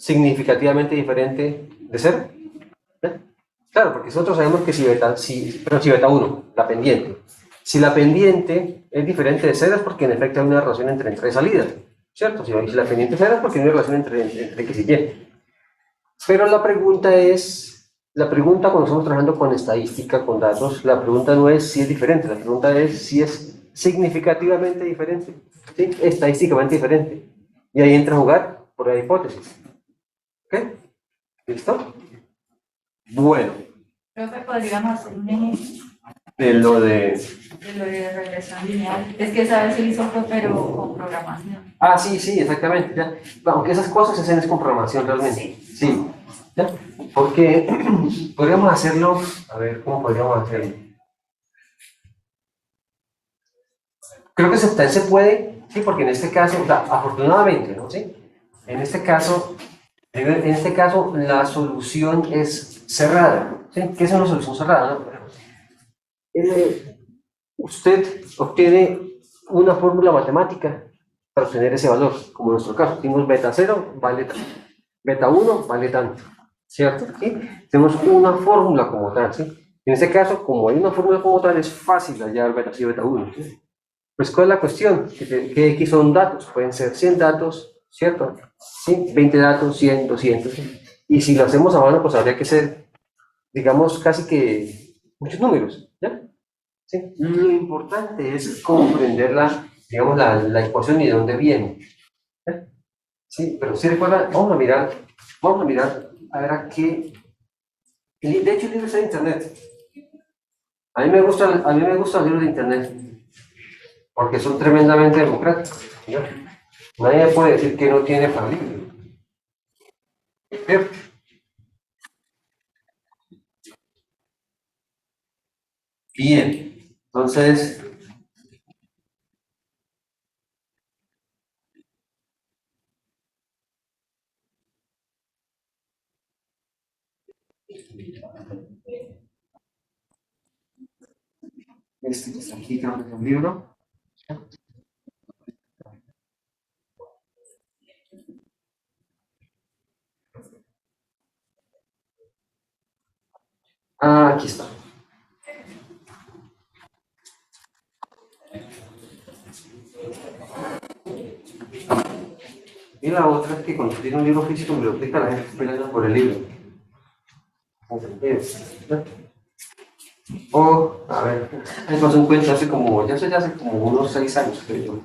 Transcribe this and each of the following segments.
significativamente diferente de 0? Claro, porque nosotros sabemos que si beta 1, la pendiente, si la pendiente es diferente de 0 es porque en efecto hay una relación entre entrada y salida, ¿cierto? Si la pendiente es 0 es porque hay una relación entre X y Y. Pero la pregunta cuando estamos trabajando con estadística, con datos, la pregunta no es si es diferente, la pregunta es si es significativamente diferente, ¿sí? Estadísticamente diferente. Y ahí entra a jugar por la hipótesis. ¿Ok? ¿Listo? Bueno. Creo que podríamos hacer un ejemplo. De lo de regresión lineal. Es que esa vez se hizo, pero con programación. Ah, sí, exactamente. ¿Ya? Aunque esas cosas se hacen con programación realmente. Sí. ¿Ya? Porque podríamos hacerlo, a ver, ¿cómo podríamos hacerlo? Creo que se puede, sí, porque en este caso, o sea, afortunadamente, ¿no? ¿Sí? En este caso, la solución es cerrada. ¿Sí? ¿Qué es una solución cerrada? ¿No? Usted obtiene una fórmula matemática para obtener ese valor, como en nuestro caso, tenemos beta 0 vale tanto, beta 1 vale tanto, ¿cierto? ¿Sí? Tenemos una fórmula como tal, ¿sí? En este caso, como hay una fórmula como tal, es fácil hallar beta 0 y beta 1. ¿Sí? Pues, ¿cuál es la cuestión? Que X son datos, pueden ser 100 datos, ¿cierto? ¿Sí? 20 datos, 100, 200. ¿Sí? Y si lo hacemos a mano, pues habría que ser, digamos, casi que muchos números, ¿ya? ¿Sí? Lo importante es comprender digamos, la ecuación y de dónde viene. ¿Sí? Pero si recuerdan, vamos a mirar a ver a qué. De hecho, el libro está en internet. A mí me gustan los libros de internet porque son tremendamente democráticos. ¿Ya? Nadie me puede decir que no tiene para libro. ¿Cierto? Bien, entonces. Este que está aquí, creo que es un libro. Ah, aquí está. Y la otra es que cuando tiene un libro físico en biblioteca, la gente espera por el libro. O, a ver, me pasó un cuento hace como unos 6 años, creo yo,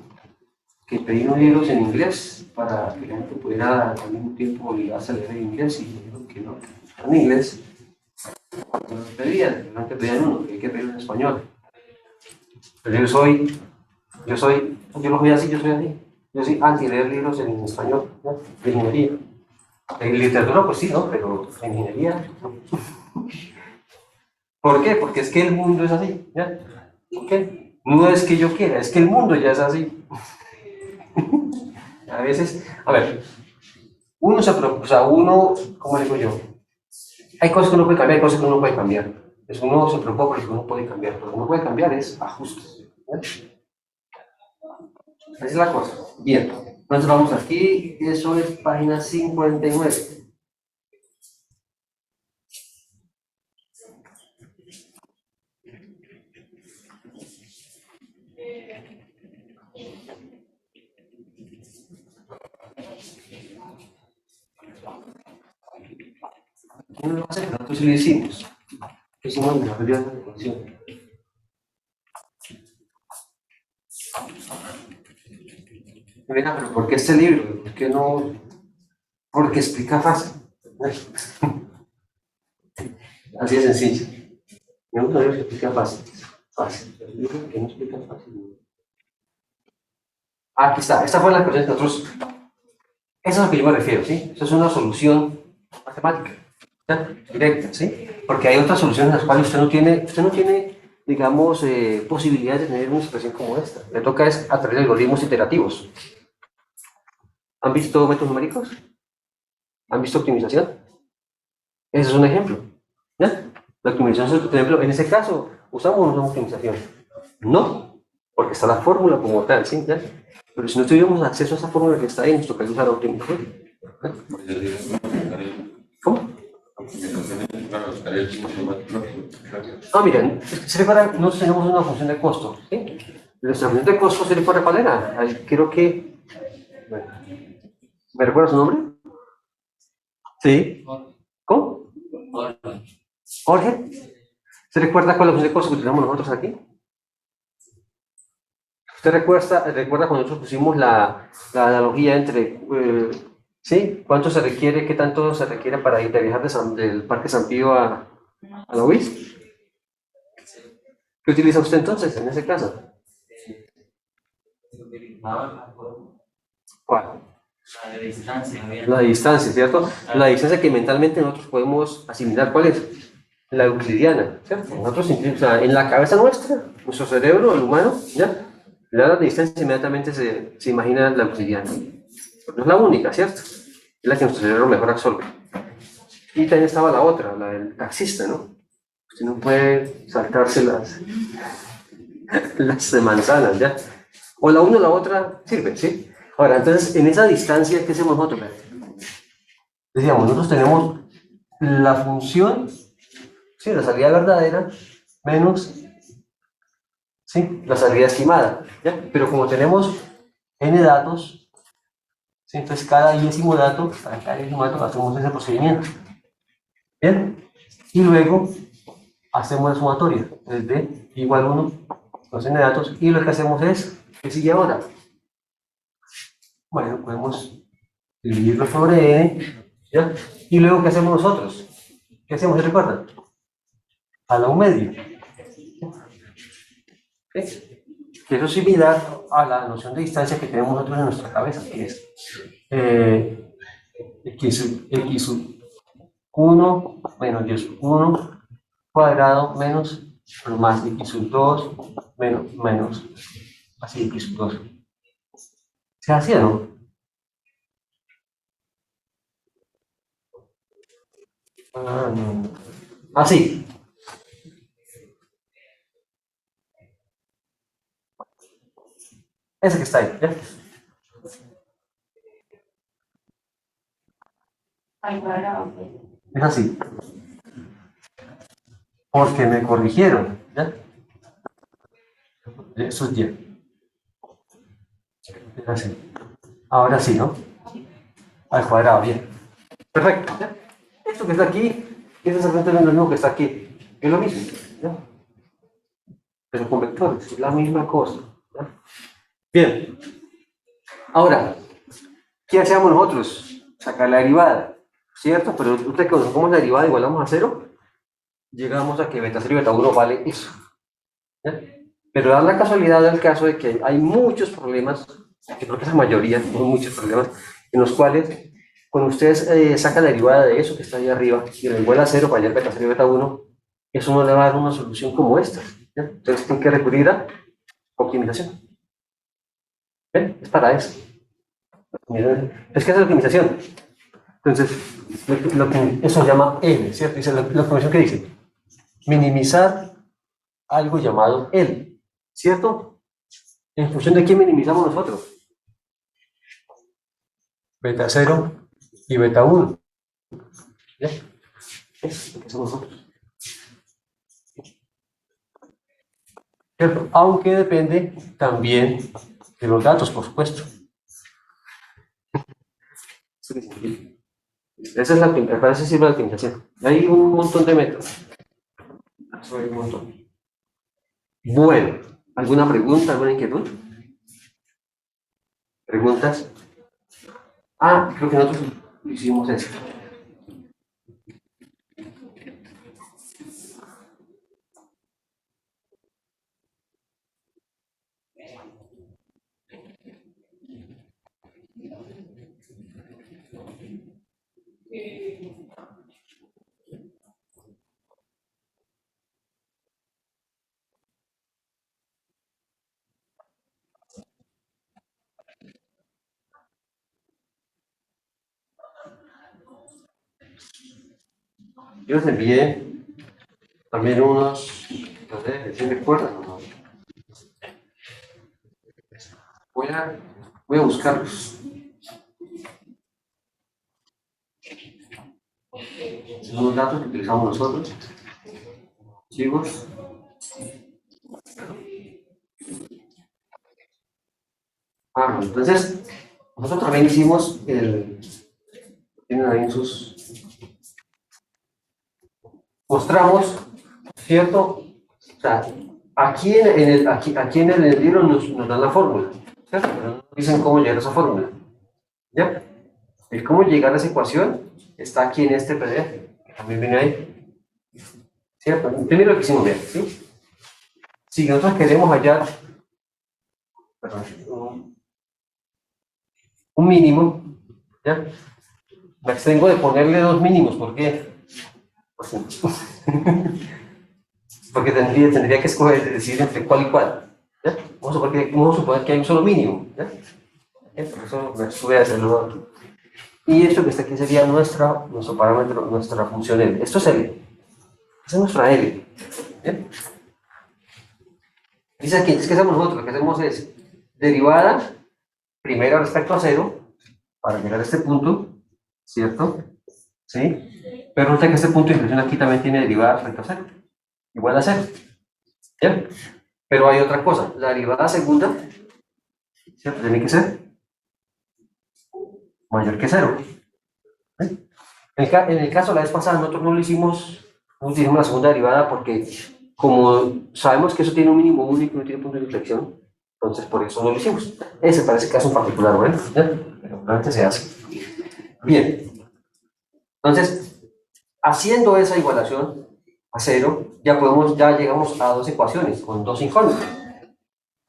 que pedí unos libros en inglés para que la gente pudiera al mismo tiempo obligarse a leer en inglés y me dijeron que no, en inglés. Cuando los pedían, realmente pedían uno, que hay que pedir en español. Pero yo soy anti leer libros en español, ¿no? De ingeniería. En literatura, pues sí, ¿no? Pero en ingeniería, no. ¿Por qué? Porque es que el mundo es así, ¿ya? ¿Por qué? No es que yo quiera, es que el mundo ya es así. A veces, a ver, ¿cómo digo yo? Hay cosas que uno puede cambiar, hay cosas que uno no puede cambiar. Entonces uno se preocupa por lo que uno puede cambiar. Lo que uno puede cambiar es ajustes. ¿Ya? Esa es la cosa. Bien, entonces vamos aquí, eso es página 59. ¿Quién lo hace? Nosotros sí lo hicimos. Hicimos la mayoría de la ecuación. Mira, pero ¿por qué este libro? ¿Por qué no? Porque explica fácil. Así de sencillo. Me gusta ver que explica fácil. Fácil. El libro que no explica fácil. Aquí está. Esta fue la ecuación que nosotros. Eso es a lo que yo me refiero, ¿sí? Eso es una solución matemática. ¿Ya? Directa, ¿sí? Porque hay otras soluciones en las cuales usted no tiene, digamos, posibilidad de tener una expresión como esta. Le toca es a través de algoritmos iterativos. ¿Han visto métodos numéricos? ¿Han visto optimización? Ese es un ejemplo. ¿Ya? La optimización es, por ejemplo, en ese caso, ¿usamos o no usamos optimización? No, porque está la fórmula como tal, ¿sí? ¿Ya? Pero si no tuviéramos acceso a esa fórmula que está ahí, nos tocaría usar optimización. ¿Cómo? Ah, miren, se recuerda, nosotros tenemos una función de costo, ¿sí? Nuestra función de costo se recuerda cuál era. Ahí creo que, bueno, ¿me recuerda su nombre? Sí. ¿Cómo? Jorge. ¿Se recuerda cuál es la función de costo que utilizamos nosotros aquí? ¿Usted recuerda cuando nosotros pusimos la analogía entre, ¿sí? ¿Cuánto se requiere, qué tanto se requiere para ir de viajar del Parque San Pío a la UIS? ¿Qué utiliza usted entonces en ese caso? ¿Cuál? La distancia, ¿cierto? La distancia que mentalmente nosotros podemos asimilar, ¿cuál es? La euclidiana, ¿cierto? Nosotros, o sea, en la cabeza nuestra, nuestro cerebro, el humano, ¿ya? Le da la distancia inmediatamente se imagina la euclidiana. No es la única, ¿cierto? Es la que nuestro cerebro mejor absorbe. Y también estaba la otra, la del taxista, ¿no? Usted no puede saltarse las de manzanas, ¿ya? O la una o la otra sirve, ¿sí? Ahora, entonces, en esa distancia, ¿qué hacemos nosotros? Decíamos, nosotros tenemos la función, ¿sí? La salida verdadera menos, ¿sí? La salida estimada, ¿ya? Pero como tenemos n datos, ¿sí? Entonces cada para cada décimo dato hacemos ese procedimiento, ¿bien? Y luego hacemos la sumatoria, es d igual 1, los n datos, y lo que hacemos es, ¿qué sigue ahora? Bueno, podemos dividirlo sobre n, ¿ya? Y luego, ¿qué hacemos nosotros? ¿Qué hacemos? ¿Se recuerdan? A la un medio. ¿Sí? Que eso es similar a la noción de distancia que tenemos nosotros en nuestra cabeza, que es x1 menos y1 cuadrado menos más x2 menos así x2. ¿Se hacía, no? Ah, no. Así. Ese que está ahí, ¿ya? Es así. Porque me corrigieron, ¿ya? Eso es 10. Es así. Ahora sí, ¿no? Al cuadrado, bien. Perfecto. ¿Ya? Esto que está aquí es exactamente lo mismo que está aquí. Es lo mismo, ¿ya? Pero con vectores, es la misma cosa. ¿Ya? Bien. Ahora, ¿qué hacemos nosotros? Sacar la derivada, ¿cierto? Pero usted que como la derivada igualamos a 0, llegamos a que beta 0 y beta 1 vale eso. ¿Ya? Pero da la casualidad del caso de que hay muchos problemas, que creo que es la mayoría, son muchos problemas, en los cuales cuando ustedes sacan la derivada de eso que está ahí arriba y la iguala a 0 para hallar beta 0 y beta 1, eso no le va a dar una solución como esta. ¿Ya? Entonces tienen que recurrir a optimización. ¿Ven? Es para eso. Es que es la optimización. Entonces, eso se llama L, ¿cierto? Dice la optimización que dice minimizar algo llamado L, ¿cierto? ¿En función de qué minimizamos nosotros? Beta 0 y beta 1. ¿Ya? Es lo que hacemos nosotros. ¿Cierto? Aunque depende también de los datos, por supuesto. Esa es para eso sirve la optimización. Hay un montón de métodos. Hay un montón. Bueno, ¿alguna pregunta, alguna inquietud? ¿Preguntas? Ah, creo que nosotros hicimos eso. Yo les envié también unos, no sé, si recuerdan, ¿no? Voy a buscarlos. Esos son los datos que utilizamos nosotros. Archivos. Bueno, entonces, nosotros también hicimos tienen ahí en sus, mostramos, ¿cierto? O sea, aquí en el libro nos dan la fórmula, ¿cierto? Pero no nos dicen cómo llegar a esa fórmula, ¿ya? El cómo llegar a esa ecuación está aquí en este PDF, que también viene ahí, ¿cierto? Primero lo que hicimos bien, ¿sí? Si nosotros queremos hallar, perdón, un mínimo, ¿ya? Me abstengo de ponerle dos mínimos, ¿por qué? Porque tendría que escoger, decidir entre cuál y cuál, ¿ya? Vamos a suponer que hay un solo mínimo, ¿ya? Por eso me estuve a hacerlo. Y esto que está aquí sería nuestro parámetro, nuestra función L. Esto es L. Esa es nuestra L. ¿Bien? Dice aquí, ¿qué hacemos nosotros? Lo que hacemos es derivada primero respecto a 0 para llegar a este punto, ¿cierto? ¿Sí? Pero resulta que este punto de inflexión aquí también tiene derivada respecto a 0. Igual a 0. ¿Bien? Pero hay otra cosa. La derivada segunda, ¿cierto? Tiene que ser mayor que 0. ¿Sí? En el caso de la vez pasada, nosotros no hicimos la segunda derivada porque, como sabemos que eso tiene un mínimo único y no tiene punto de inflexión, entonces por eso no lo hicimos. Ese parece caso en particular, ¿bueno? Pero realmente se hace. Bien. Entonces, haciendo esa igualación a 0, ya llegamos a dos ecuaciones con dos incógnitas.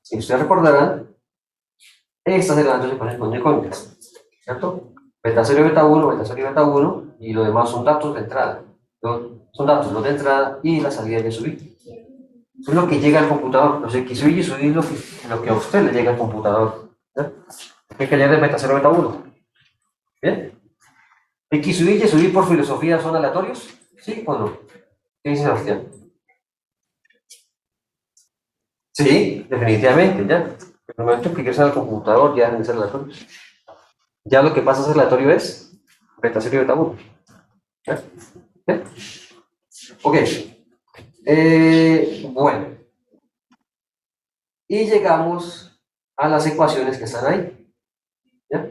Si ustedes recordarán, estas eran las dos ecuaciones con incógnitas, ¿cierto? Beta 0 y beta 1, beta 0 y beta 1, y lo demás son datos de entrada. Son datos los de entrada y la salida de subir. Eso es lo que llega al computador. Los X y subir es lo que a usted le llega al computador. ¿Ya? Hay que leer de beta 0 y beta 1. ¿Bien? X y subir por filosofía son aleatorios, ¿sí o no? ¿Qué dice Sebastián? Sí, definitivamente, ya. En el momento en que ingresan al computador ya dejan de ser aleatorios. Ya lo que pasa a ser aleatorio es beta 0 y beta 1. ¿Ya? ¿Ya? Ok. Bueno. Y llegamos a las ecuaciones que están ahí. ¿Ya?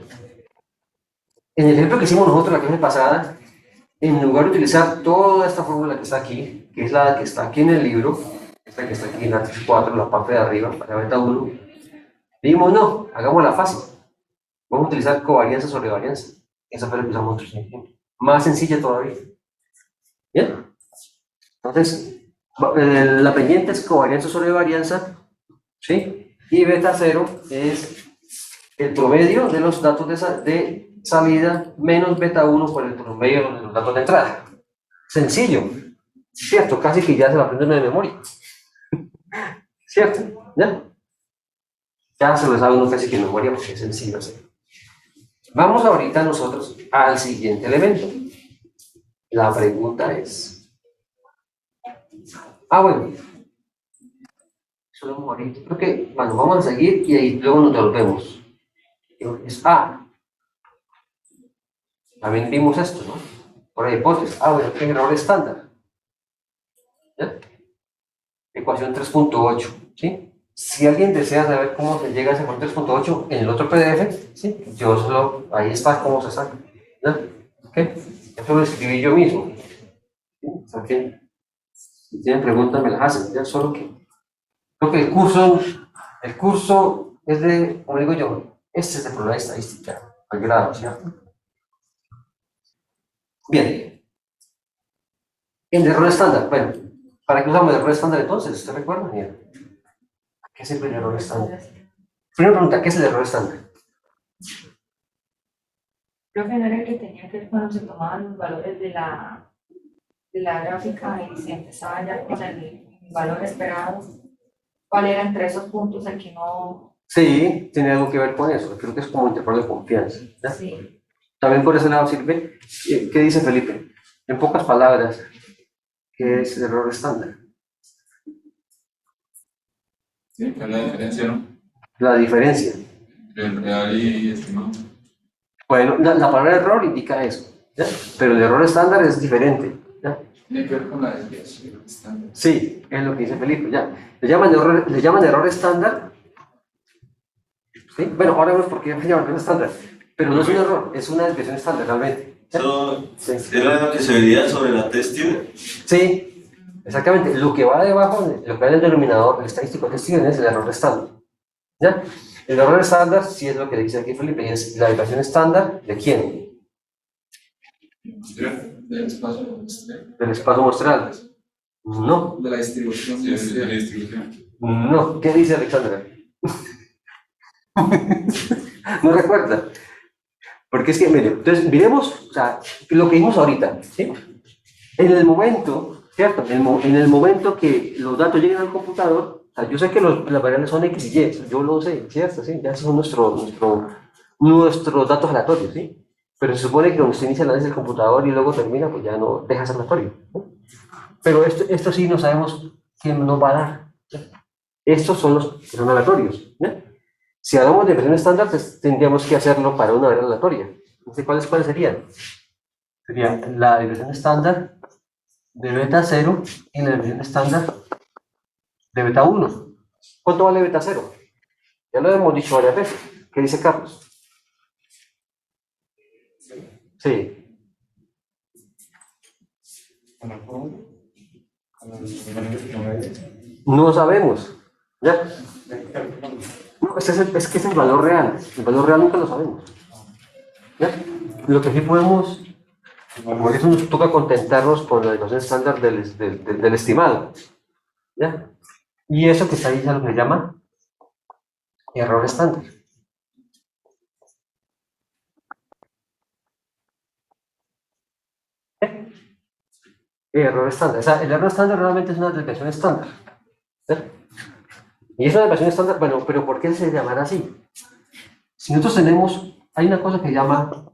En el ejemplo que hicimos nosotros la clase pasada, en lugar de utilizar toda esta fórmula que está aquí, que es la que está aquí en el libro, esta que está aquí en la 4, la parte de arriba, para beta 1, dijimos no, hagámosla fácil. Vamos a utilizar covarianza sobre varianza. Esa fue la que usamos nosotros. Más sencilla todavía. ¿Bien? Entonces, la pendiente es covarianza sobre varianza, ¿sí? Y beta 0 es el promedio de los datos de salida menos beta 1 por el promedio de los datos de entrada. Sencillo, ¿cierto? Casi que ya se lo aprenden de memoria. ¿Cierto? ¿Ya? Ya se lo sabe uno casi que de memoria porque es sencillo hacer. Vamos ahorita nosotros al siguiente elemento. La pregunta es... bueno. Solo morir. Creo que, bueno, vamos a seguir y ahí luego nos devolvemos. Es también vimos esto, ¿no? Por la hipótesis. Bueno, ¿qué error estándar? ¿Ya? Ecuación 3.8, ¿sí? Si alguien desea saber cómo se llega a esa ecuación 3.8 en el otro PDF, ¿sí? Ahí está cómo se saca. ¿Ya? ¿Ok? Eso lo escribí yo mismo. ¿Sí? O sea, si tienen preguntas me las hacen, ya solo que creo que el curso es de, como digo yo, este es de probabilidad estadística, al grado, ¿cierto? Bien, el error estándar, bueno, ¿para qué usamos el error estándar entonces? ¿Usted recuerda? Mira, ¿qué es el error estándar? Primera pregunta, ¿qué es el error estándar? Creo que no era el que tenía que ver cuando se tomaban los valores de la gráfica y se empezaba ya con el valor esperado. ¿Cuál era entre esos puntos el que no? Sí, tiene algo que ver con eso, creo que es como intervalo de confianza. ¿Ya? Sí. También por ese lado sirve. ¿Qué dice Felipe? En pocas palabras, ¿qué es el error estándar? Sí, ¿cuál es la diferencia, no? La diferencia. Entre el real y estimado. Bueno, la palabra error indica eso. ¿ya? Pero el error estándar es diferente, ¿ya? Tiene que ver con la desviación estándar. Sí, es lo que dice Felipe, ya. Le llaman error estándar. ¿Sí? Bueno, ahora vemos por qué le llaman error estándar. Pero no es un error, es una desviación estándar realmente. ¿Ya? Eso Sí. era lo que se vería sobre la test tube. Sí, exactamente. Lo que va debajo, lo que va en el denominador del estadístico de gestión es el error estándar. ¿Ya? El error estándar, sí es lo que dice aquí Felipe, y es la desviación estándar de quién? Del espacio exterior. Del espacio muestral. No, De la distribución. Sí, es de la distribución. no. ¿Qué dice Alexandra? No recuerda. Porque es que, mire, entonces, miremos, o sea, lo que vimos ahorita, ¿sí? En el momento, ¿cierto? En el momento que los datos lleguen al computador, o sea, yo sé que las variables son X y Y, yo lo sé, ¿cierto? ¿Sí? Ya esos son nuestros datos aleatorios, ¿sí? Pero se supone que cuando se inicia el análisis del computador y luego termina, pues ya no deja de ser aleatorio, ¿no? Pero esto sí no sabemos quién nos va a dar, ¿sí? Estos son los que son aleatorios, ¿no? Si hablamos de versión estándar, pues tendríamos que hacerlo para una variable aleatoria. Entonces, ¿cuáles serían? Sería la versión estándar de beta 0 y la versión estándar de beta 1. ¿Cuánto vale beta 0? Ya lo hemos dicho varias veces. ¿Qué dice Carlos? Sí. No sabemos. ¿Ya? No, es que es el valor real. El valor real nunca lo sabemos. ¿Ya? Lo que sí podemos, por eso nos toca contentarnos con la versión estándar del estimado. ¿Ya? Y eso que está ahí es lo que se llama error estándar. Error estándar. O sea, el error estándar realmente es una desviación estándar. ¿Sí? Y es una desviación estándar, bueno, pero ¿por qué se llamará así? Si nosotros tenemos, hay una cosa que se llama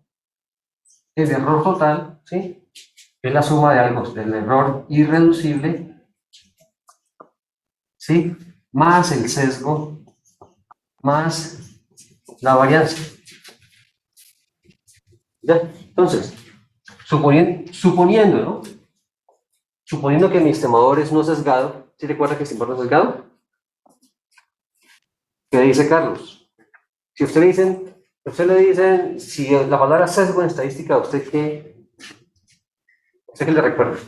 el error total, ¿sí? Es la suma de algo, del error irreducible, ¿sí? Más el sesgo, más la varianza. ¿Ya? Entonces, suponiendo, ¿no? Suponiendo que mi estimador es no sesgado, ¿sí recuerda que el estimador no es sesgado? ¿Qué dice Carlos? Si usted le dicen, si la palabra sesgo en estadística, ¿usted qué le recuerda?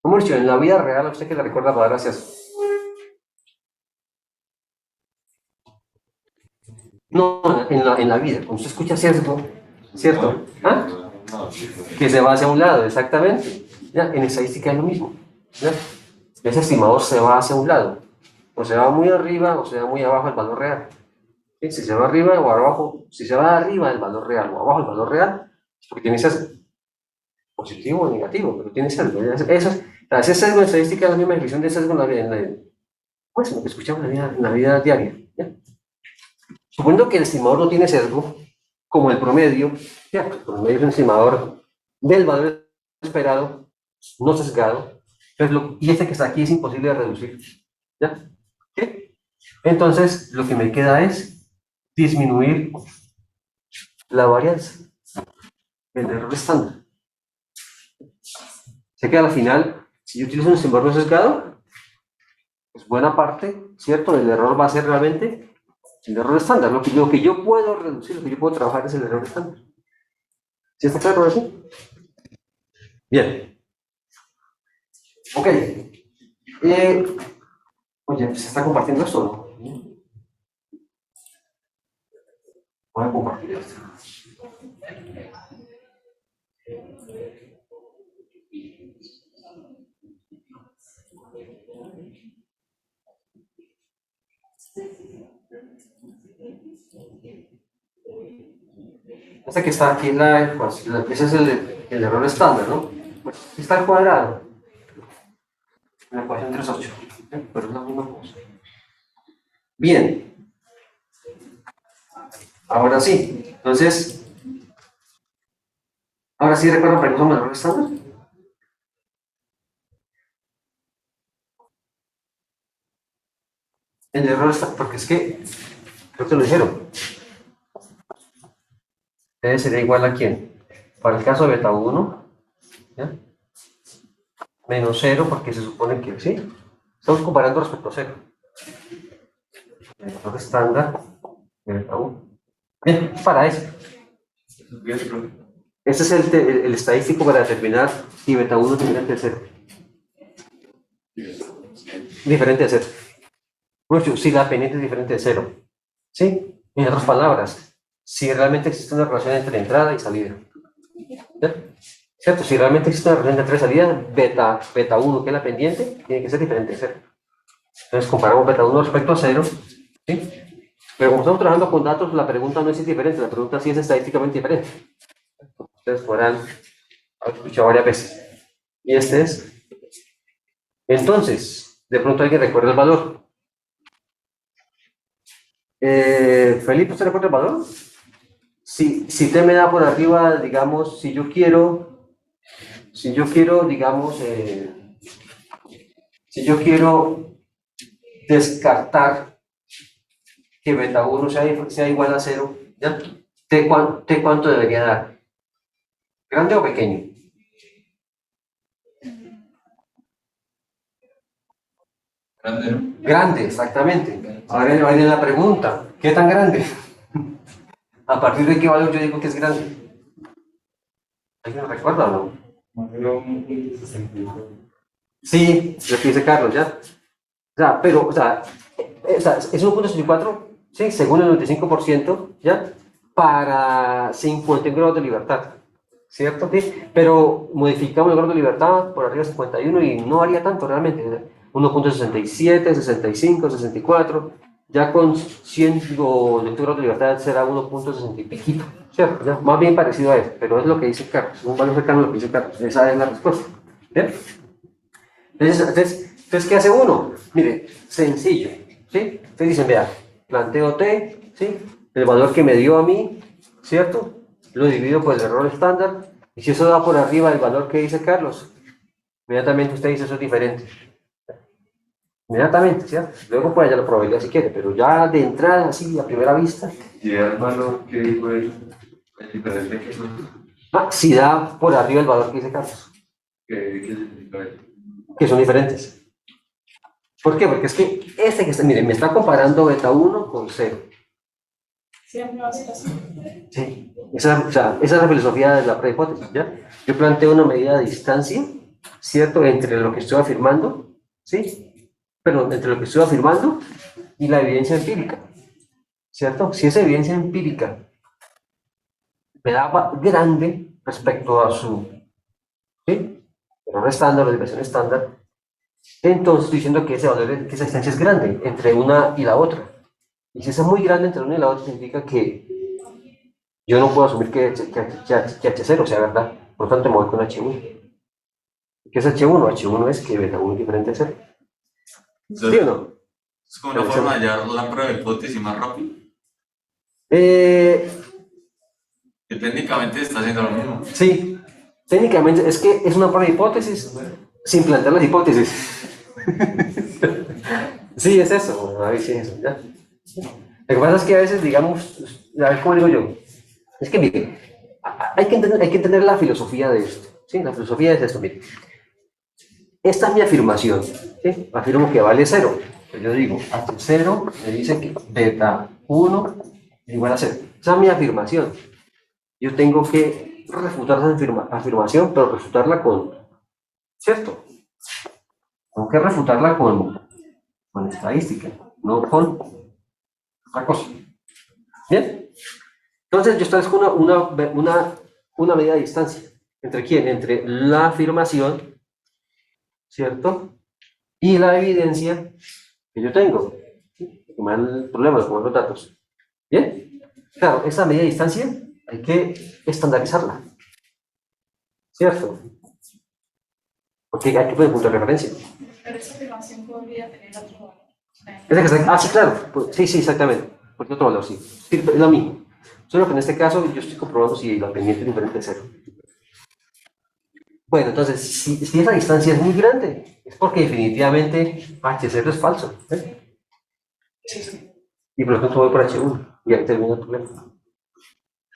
¿Cómo dicho, en la vida real, ¿a usted qué le recuerda la palabra sesgo? No, en la vida, cuando usted escucha sesgo, ¿cierto? ¿Ah? Que se va hacia un lado, exactamente. ¿Ya? En estadística es lo mismo. ¿Ya? Ese estimador se va hacia un lado. O se va muy arriba o se va muy abajo el valor real. ¿Sí? Si se va arriba o abajo, si se va arriba el valor real o abajo el valor real, es porque tiene sesgo. Positivo o negativo, pero tiene sesgo. Ese sesgo en estadística es la misma definición de sesgo pues, en lo que escuchamos en la vida diaria. ¿Ya? Suponiendo que el estimador no tiene sesgo, como el promedio, ¿cierto? El promedio es un estimador del valor esperado, no sesgado, y este que está aquí es imposible de reducir. ¿Ya? ¿Qué? Entonces, lo que me queda es disminuir la varianza, el error estándar. Sé que al final, si yo utilizo un estimador no sesgado, pues buena parte, ¿cierto? El error va a ser realmente el error estándar. Lo que yo puedo reducir, lo que yo puedo trabajar es el error estándar. ¿Sí está claro eso? Bien. Ok. Oye, ¿se está compartiendo esto? ¿No? Voy a compartir esto. Esta que está aquí, ese es el error estándar, ¿no? Pues, aquí está el cuadrado. La ecuación 3.8. Pero es la misma cosa. Bien. Ahora sí. Entonces, ahora sí recuerdan para qué usamos el error estándar. El error está, porque es que, creo que lo dijeron. Sería igual a quién. Para el caso de beta 1, ¿ya? Menos 0, porque se supone que sí. Estamos comparando respecto a 0. El valor estándar de beta 1. Bien, para eso. Este es el estadístico para determinar si beta 1 es diferente de 0. Diferente de 0. Bueno, si la pendiente es diferente de 0. ¿Sí? En otras palabras, si realmente existe una relación entre entrada y salida. ¿Ya? ¿Cierto? Si realmente existe una relación entre entrada y salida, beta 1, que es la pendiente, tiene que ser diferente de 0. Entonces comparamos beta 1 respecto a 0. ¿Sí? Pero como estamos trabajando con datos, la pregunta no es si es diferente, la pregunta sí es estadísticamente diferente. Ustedes podrán haber escuchado varias veces. Y este es. Entonces, de pronto alguien recuerda el valor. Felipe, ¿usted recuerda el valor? Si T me da por arriba, digamos, si yo quiero, digamos, si yo quiero descartar que beta 1 sea igual a 0, ¿ya? T cuánto debería dar? ¿Grande o pequeño? Grande, ¿no? Grande, exactamente. Ahora viene la pregunta, ¿qué tan grande? ¿A partir de qué valor yo digo que es grande? ¿Alguien lo recuerda o no? Sí, lo que dice Carlos, ¿ya? Es 1.64, ¿sí? Según el 95%, ¿ya? Para 51 grados de libertad, ¿cierto? ¿Sí? Pero modificamos el grado de libertad por arriba de 51 y no haría tanto realmente. 1.67, 65, 64, ya con 100 grados de libertad será 1.60 y piquito, ¿cierto? ¿Ya? Más bien parecido a eso, pero es lo que dice Carlos, un valor cercano a lo que dice Carlos, esa es la respuesta. ¿Bien? Entonces, ¿qué hace uno? Mire, sencillo, ¿sí? Ustedes dicen, vea, planteo T, ¿sí? El valor que me dio a mí, ¿cierto? Lo divido por el error estándar, y si eso da por arriba el valor que dice Carlos, inmediatamente usted dice eso es diferente. Inmediatamente, ¿cierto? Luego pues ya lo probabilidad si quiere, pero ya de entrada, así, a primera vista. Y el valor que dijo el diferente que Si da por arriba el valor que dice Carlos, significa eso. que son diferentes. ¿Por qué? Porque es que este que está, miren, me está comparando beta 1 con 0. Sí, esa es la filosofía de la prehipótesis, ¿ya? Yo planteo una medida de distancia, ¿cierto? Entre lo que estoy afirmando, ¿sí? Perdón, entre lo que estoy afirmando y la evidencia empírica, ¿cierto? Si esa evidencia empírica me da grande respecto a su, ¿sí? Error estándar o desviación estándar, entonces estoy diciendo que ese valor, que esa distancia es grande entre una y la otra. Y si es muy grande entre una y la otra, significa que yo no puedo asumir que H0 sea verdad. Por lo tanto, me voy con H1. ¿Qué es H1? H1 es que beta 1 es diferente de 0. ¿Sí o no? Es como una forma de hallar la prueba de hipótesis más rápido. Eh, Que técnicamente está haciendo lo mismo. sí, técnicamente es que es una prueba de hipótesis sin plantear las hipótesis. Sí, es eso. A ver si es eso. ¿Ya? Lo que pasa es que a veces, digamos, a ver cómo digo yo, es que mire, hay que entender la filosofía de esto. ¿Sí? La filosofía es esto, mire. Esta es mi afirmación. ¿Sí? Afirmo que vale 0. Yo digo, H0 me dice que beta 1 es igual a 0. Esa es mi afirmación. Yo tengo que refutar esa afirmación, pero refutarla con, ¿cierto? Tengo que refutarla con estadística, no con otra cosa. ¿Bien? Entonces yo establezco una medida de distancia. ¿Entre quién? Entre la afirmación, ¿cierto? Y la evidencia que yo tengo. Que me dan el problema con los datos. ¿Bien? Claro, esa medida de distancia hay que estandarizarla. ¿Cierto? Porque hay que poner punto de referencia. Pero esa afirmación podría tener otro Ah, sí, claro. Sí, exactamente. Porque otro valor, sí. Sí, es lo mismo. Solo que en este caso yo estoy comprobando si la pendiente es diferente de 0. Bueno, entonces, si esa distancia es muy grande, es porque definitivamente H0 es falso. Y por lo tanto voy por H1. Y ahí termina el problema.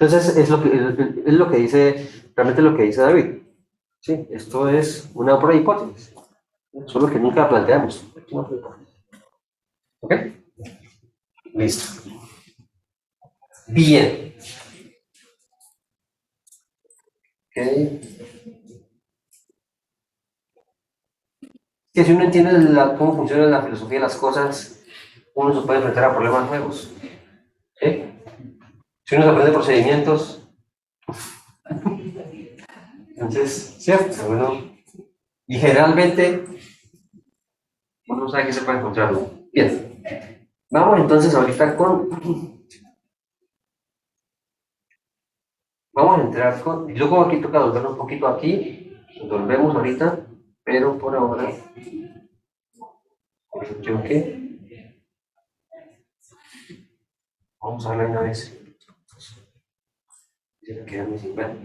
Entonces, es lo que dice, realmente lo que dice David. Sí, esto es una prueba de hipótesis. Solo que nunca la planteamos. ¿Ok? Listo. Bien. Ok. Que si uno entiende cómo funciona la filosofía de las cosas, uno se puede enfrentar a problemas nuevos. ¿Sí? Si uno se aprende procedimientos, entonces, cierto, bueno, y generalmente uno sabe que se puede encontrar. Bien, vamos entonces ahorita vamos a entrar y luego aquí toca volver un poquito aquí, volvemos ahorita, pero por ahora, yo qué, vamos a ver una vez. Bueno,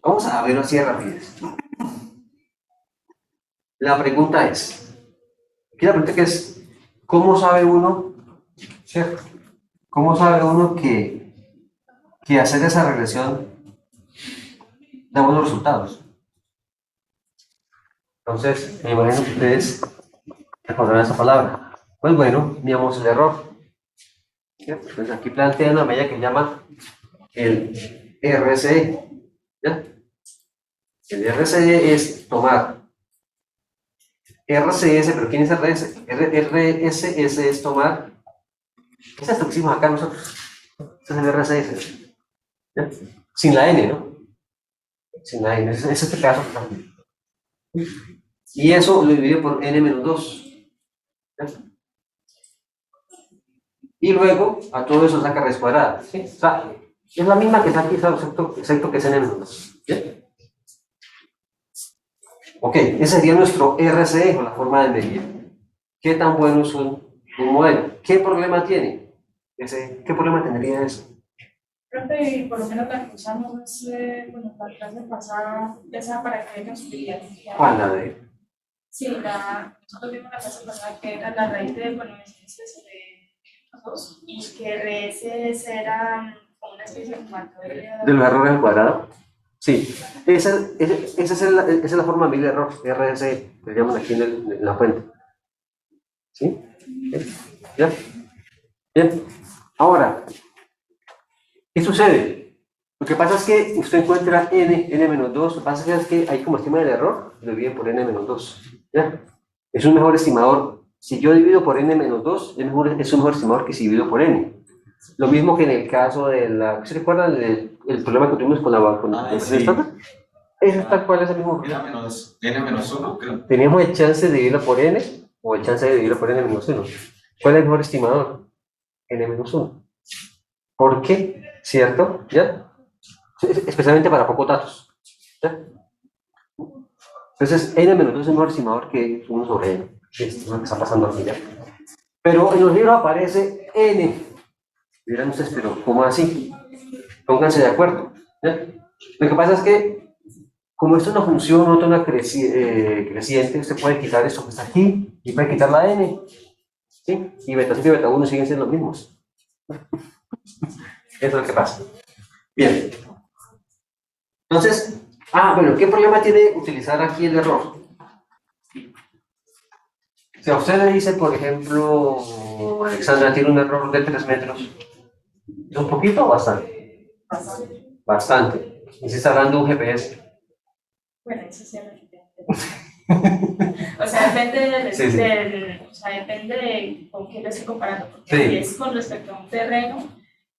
vamos a ver así de rapidez. La pregunta es, aquí la pregunta que es, ¿cómo sabe uno, cierto? ¿Cómo sabe uno que hacer esa regresión da buenos resultados? Entonces, me imagino que ustedes recordarán esa palabra. Pues bueno, miramos el error. ¿Cierto? Entonces aquí plantea una medida que llama el RCE. ¿Ya? El RCE es tomar RCS, pero ¿quién es RS? RSS es tomar. ¿Qué es esto que hicimos acá nosotros? Este es el RSS. ¿Ya? Sin la N, ¿no? Sin la N, es este pedazo que está aquí. Y eso lo divide por N-2. ¿Ya? Y luego a todo eso saca raíz cuadrada. ¿Sí? O sea, es la misma que está aquí, excepto que es N-2. ¿Bien? Ok, ese sería nuestro RCE o la forma de medir. ¿Qué tan bueno es un modelo? ¿Qué problema tiene? ¿Qué problema tendría eso? Profe, por lo menos la que usamos, bueno, la clase pasada, esa para que nos explicara. ¿Cuál la de? Sí, nosotros vimos la clase pasada que era la raíz de, bueno, es de 2 y que RS era como una especie de sumatoria. ¿De los errores al cuadrado? Sí. Esa es la forma de medir el error, RSE, que le llaman aquí en la fuente. ¿Sí? ¿Ya? Bien. Ahora, ¿qué sucede? Lo que pasa es que usted encuentra n-2, lo que pasa es que hay como estima del error, lo divide por n-2. ¿Ya? Es un mejor estimador. Si yo divido por n-2, es un mejor estimador que si divido por n. Lo mismo que en el caso de la... ¿Se recuerdan el problema que tuvimos con la Sí. estándar? Es tal cual, es el mismo problema. N-1, creo. Teníamos el chance de dividirlo por n o el chance de dividirlo por n-1. ¿Cuál es el mejor estimador? n-1. ¿Por qué? ¿Cierto? ¿Ya? Especialmente para pocos datos. ¿Ya? Entonces, n-2 es el mejor estimador que 1 sobre n. Esto es lo que está pasando aquí ya. Pero en los libros aparece n. Dirán ustedes, pero ¿cómo así? Pónganse de acuerdo. ¿Ya? Lo que pasa es que, como esto es una función monótona creciente, usted puede quitar esto que está aquí y puede quitar la n. ¿Sí? Y beta 5 y beta 1 siguen siendo los mismos. Eso es lo que pasa. Bien. Entonces, bueno, ¿qué problema tiene utilizar aquí el error? Si a usted le dice, por ejemplo, Alexandra tiene un error de 3 metros, ¿es un poquito o bastante? Bastante. Y si está hablando de un GPS. Bueno, eso sí es lo que o sea, depende o sea, depende de con qué lo estoy comparando. Porque si es con respecto a un terreno,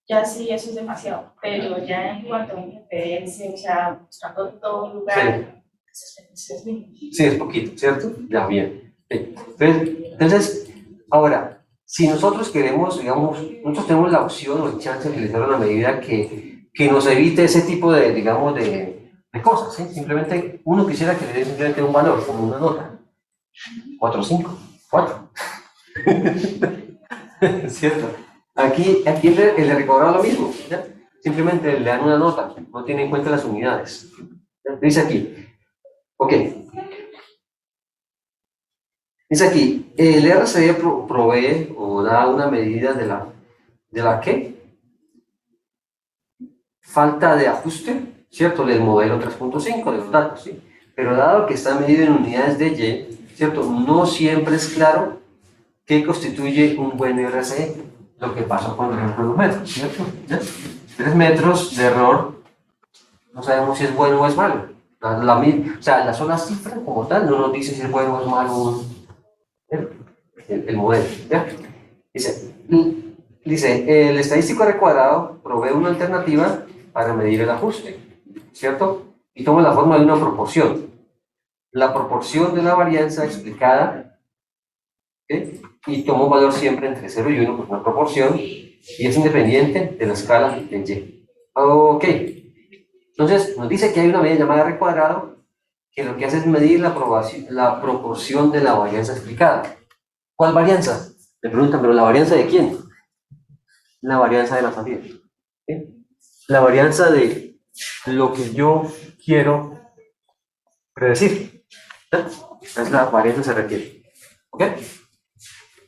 ya sí eso es demasiado. Pero ya en cuanto a un GPS, o sea, buscando todo lugar, eso es bien. Sí, es poquito, ¿cierto? Ya, bien. Entonces, ahora, si nosotros queremos, digamos, nosotros tenemos la opción o el chance de utilizar una medida que nos evite ese tipo de, digamos, de cosas, ¿sí? Simplemente uno quisiera que le dé simplemente un valor, como una nota. 4 o 5, 4. ¿Cierto? Aquí el recobrar lo mismo, ¿ya? Simplemente le dan una nota, no tiene en cuenta las unidades. Dice aquí, ok. Dice aquí, el RCD provee o da una medida de la ¿qué? falta de ajuste, ¿cierto? Del modelo 3.5 de los datos, ¿sí? Pero dado que está medido en unidades de Y, ¿cierto? No siempre es claro qué constituye un buen RCE. Lo que pasó con el ejemplo de los metros, ¿cierto? ¿Ya? 3 metros de error, no sabemos si es bueno o es malo. O sea, la sola cifra como tal no nos dice si es bueno o es malo el modelo, ¿ya? Dice, el estadístico R cuadrado provee una alternativa para medir el ajuste, ¿cierto? Y toma la forma de una proporción. La proporción de la varianza explicada, ¿sí? Y toma un valor siempre entre 0 y 1 por una proporción, y es independiente de la escala de Y. Ok. Entonces, nos dice que hay una medida llamada R cuadrado, que lo que hace es medir la proporción de la varianza explicada. ¿Cuál varianza? Me preguntan, ¿pero la varianza de quién? La varianza de la salida. ¿Sí? La varianza de lo que yo quiero predecir. ¿Sí? Es la varianza se requiere. ¿Ok?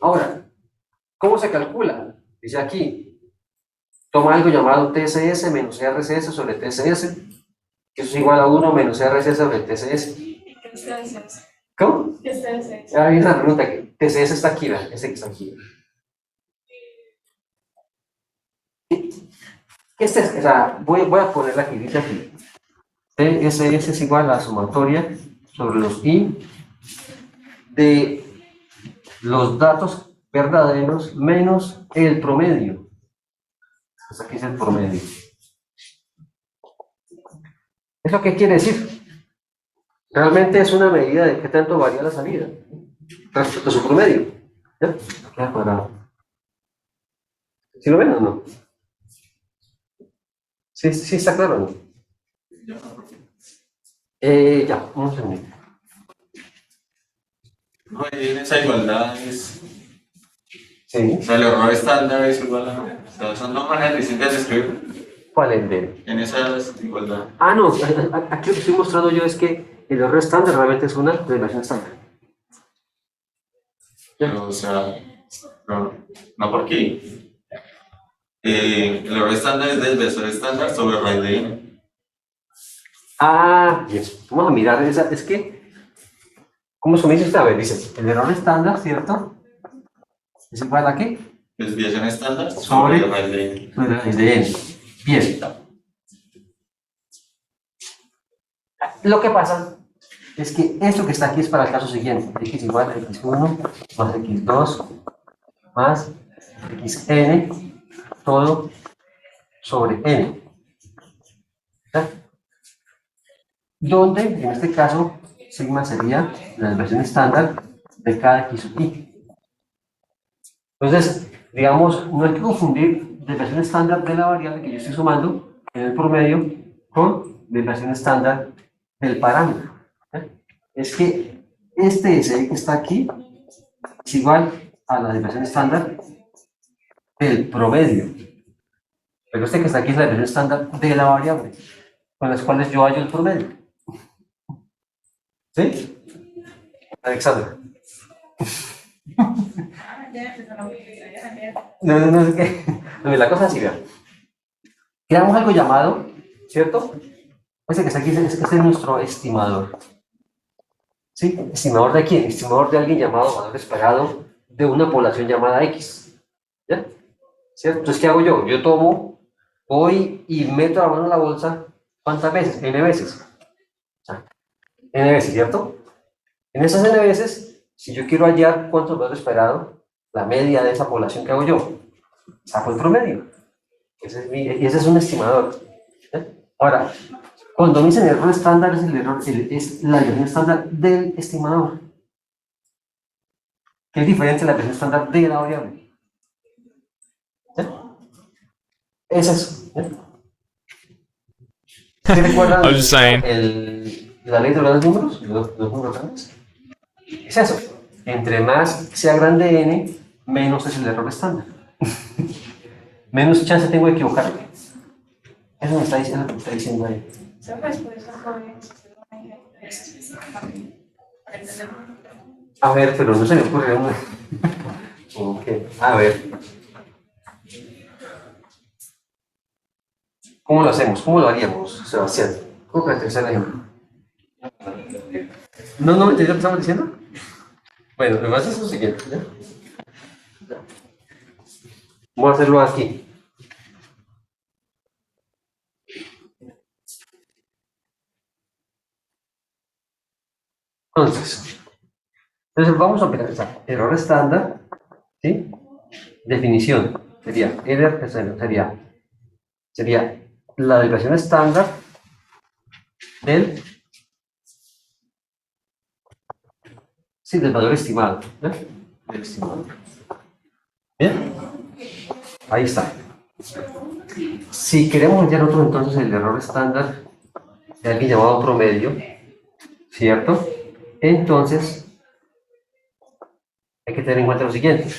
Ahora, ¿cómo se calcula? Dice aquí, toma algo llamado TSS menos RCS sobre TSS, que eso es igual a 1 menos RCS sobre TSS. ¿Qué ustedes hacen? ¿Cómo? ¿Qué ustedes hacen? Hay una pregunta que TSS está aquí, ¿verdad? Ese que está aquí. O sea, voy a ponerla aquí, dice aquí. TSS es igual a la sumatoria sobre los I de los datos verdaderos menos el promedio. Pues aquí es el promedio. ¿Eso qué quiere decir? Realmente es una medida de qué tanto varía la salida respecto a su promedio. ¿Ya? Queda cuadrado. ¿Sí lo ven o no? Sí, sí está claro, ¿no? Ya, un segundo. No, y en esa igualdad es. Sí. O sea, el error estándar es igual a. O sea, son dos maneras distintas de escribir. ¿Cuál es de? En esa igualdad. Ah, no, aquí lo que estoy mostrando yo es que el error estándar realmente es una desviación estándar. Pero, o sea, no porque el error estándar es desviación estándar sobre raíz de n. Ah, bien. Vamos a mirar esa. Es que, ¿cómo se me dice usted? A ver, dice, el error estándar, ¿cierto? ¿Es igual a qué? Desviación estándar Sobre sobre raíz de n. sobre la raíz de n. Bien. Lo que pasa es que esto que está aquí es para el caso siguiente. X igual a x1 más x2 más xn, todo sobre n. ¿Ya? Donde, en este caso, sigma sería la desviación estándar de cada x sub i. Entonces, digamos, no hay que confundir desviación estándar de la variable que yo estoy sumando en el promedio con desviación estándar del parámetro. ¿Ya? Es que este SI que está aquí es igual a la desviación estándar del promedio. Pero este que está aquí es la desviación estándar de la variable, con las cuales yo hallo el promedio. ¿Sí? Alexandra. Ya empezó la música, ya. No sé qué. No, la cosa es así, vean. Creamos algo llamado, ¿cierto? Este que está aquí este es nuestro estimador. ¿Sí? ¿Estimador de quién? Estimador de alguien llamado valor esperado de una población llamada X. ¿Ya? ¿Cierto? Entonces, ¿qué hago yo? Yo voy y meto la mano en la bolsa, ¿cuántas veces? N veces. O sea, N veces, ¿cierto? En esas N veces, si yo quiero hallar cuánto es el valor esperado, la media de esa población que hago yo, saco el promedio. Ese es un estimador. Ahora, cuando me dicen error estándar, es la versión estándar del estimador, que es diferente a la versión estándar de la variable. Es eso. ¿Se recuerdan I'm just saying. la ley de los números? Los números grandes. Es eso. Entre más sea grande n, menos es el error estándar. Menos chance tengo de equivocarme. Eso me está diciendo lo que me está diciendo ahí. ¿Sabes? Por eso A ver, pero no se me ocurre uno. Ok, a ver. ¿Cómo lo hacemos? ¿Cómo lo haríamos, Sebastián? ¿Cómo caracterizar el ejemplo? ¿No me entendió lo que estamos diciendo? Bueno, lo más es lo siguiente, ¿ya? Voy a hacerlo aquí. Entonces vamos a empezar. Error estándar, ¿sí? Definición sería sería la derivación estándar del, sí, del valor estimado, ¿ya? Del estimado. Bien, ahí está. Si queremos hallar nosotros entonces el error estándar de alguien llamado promedio, ¿cierto? Entonces hay que tener en cuenta lo siguiente.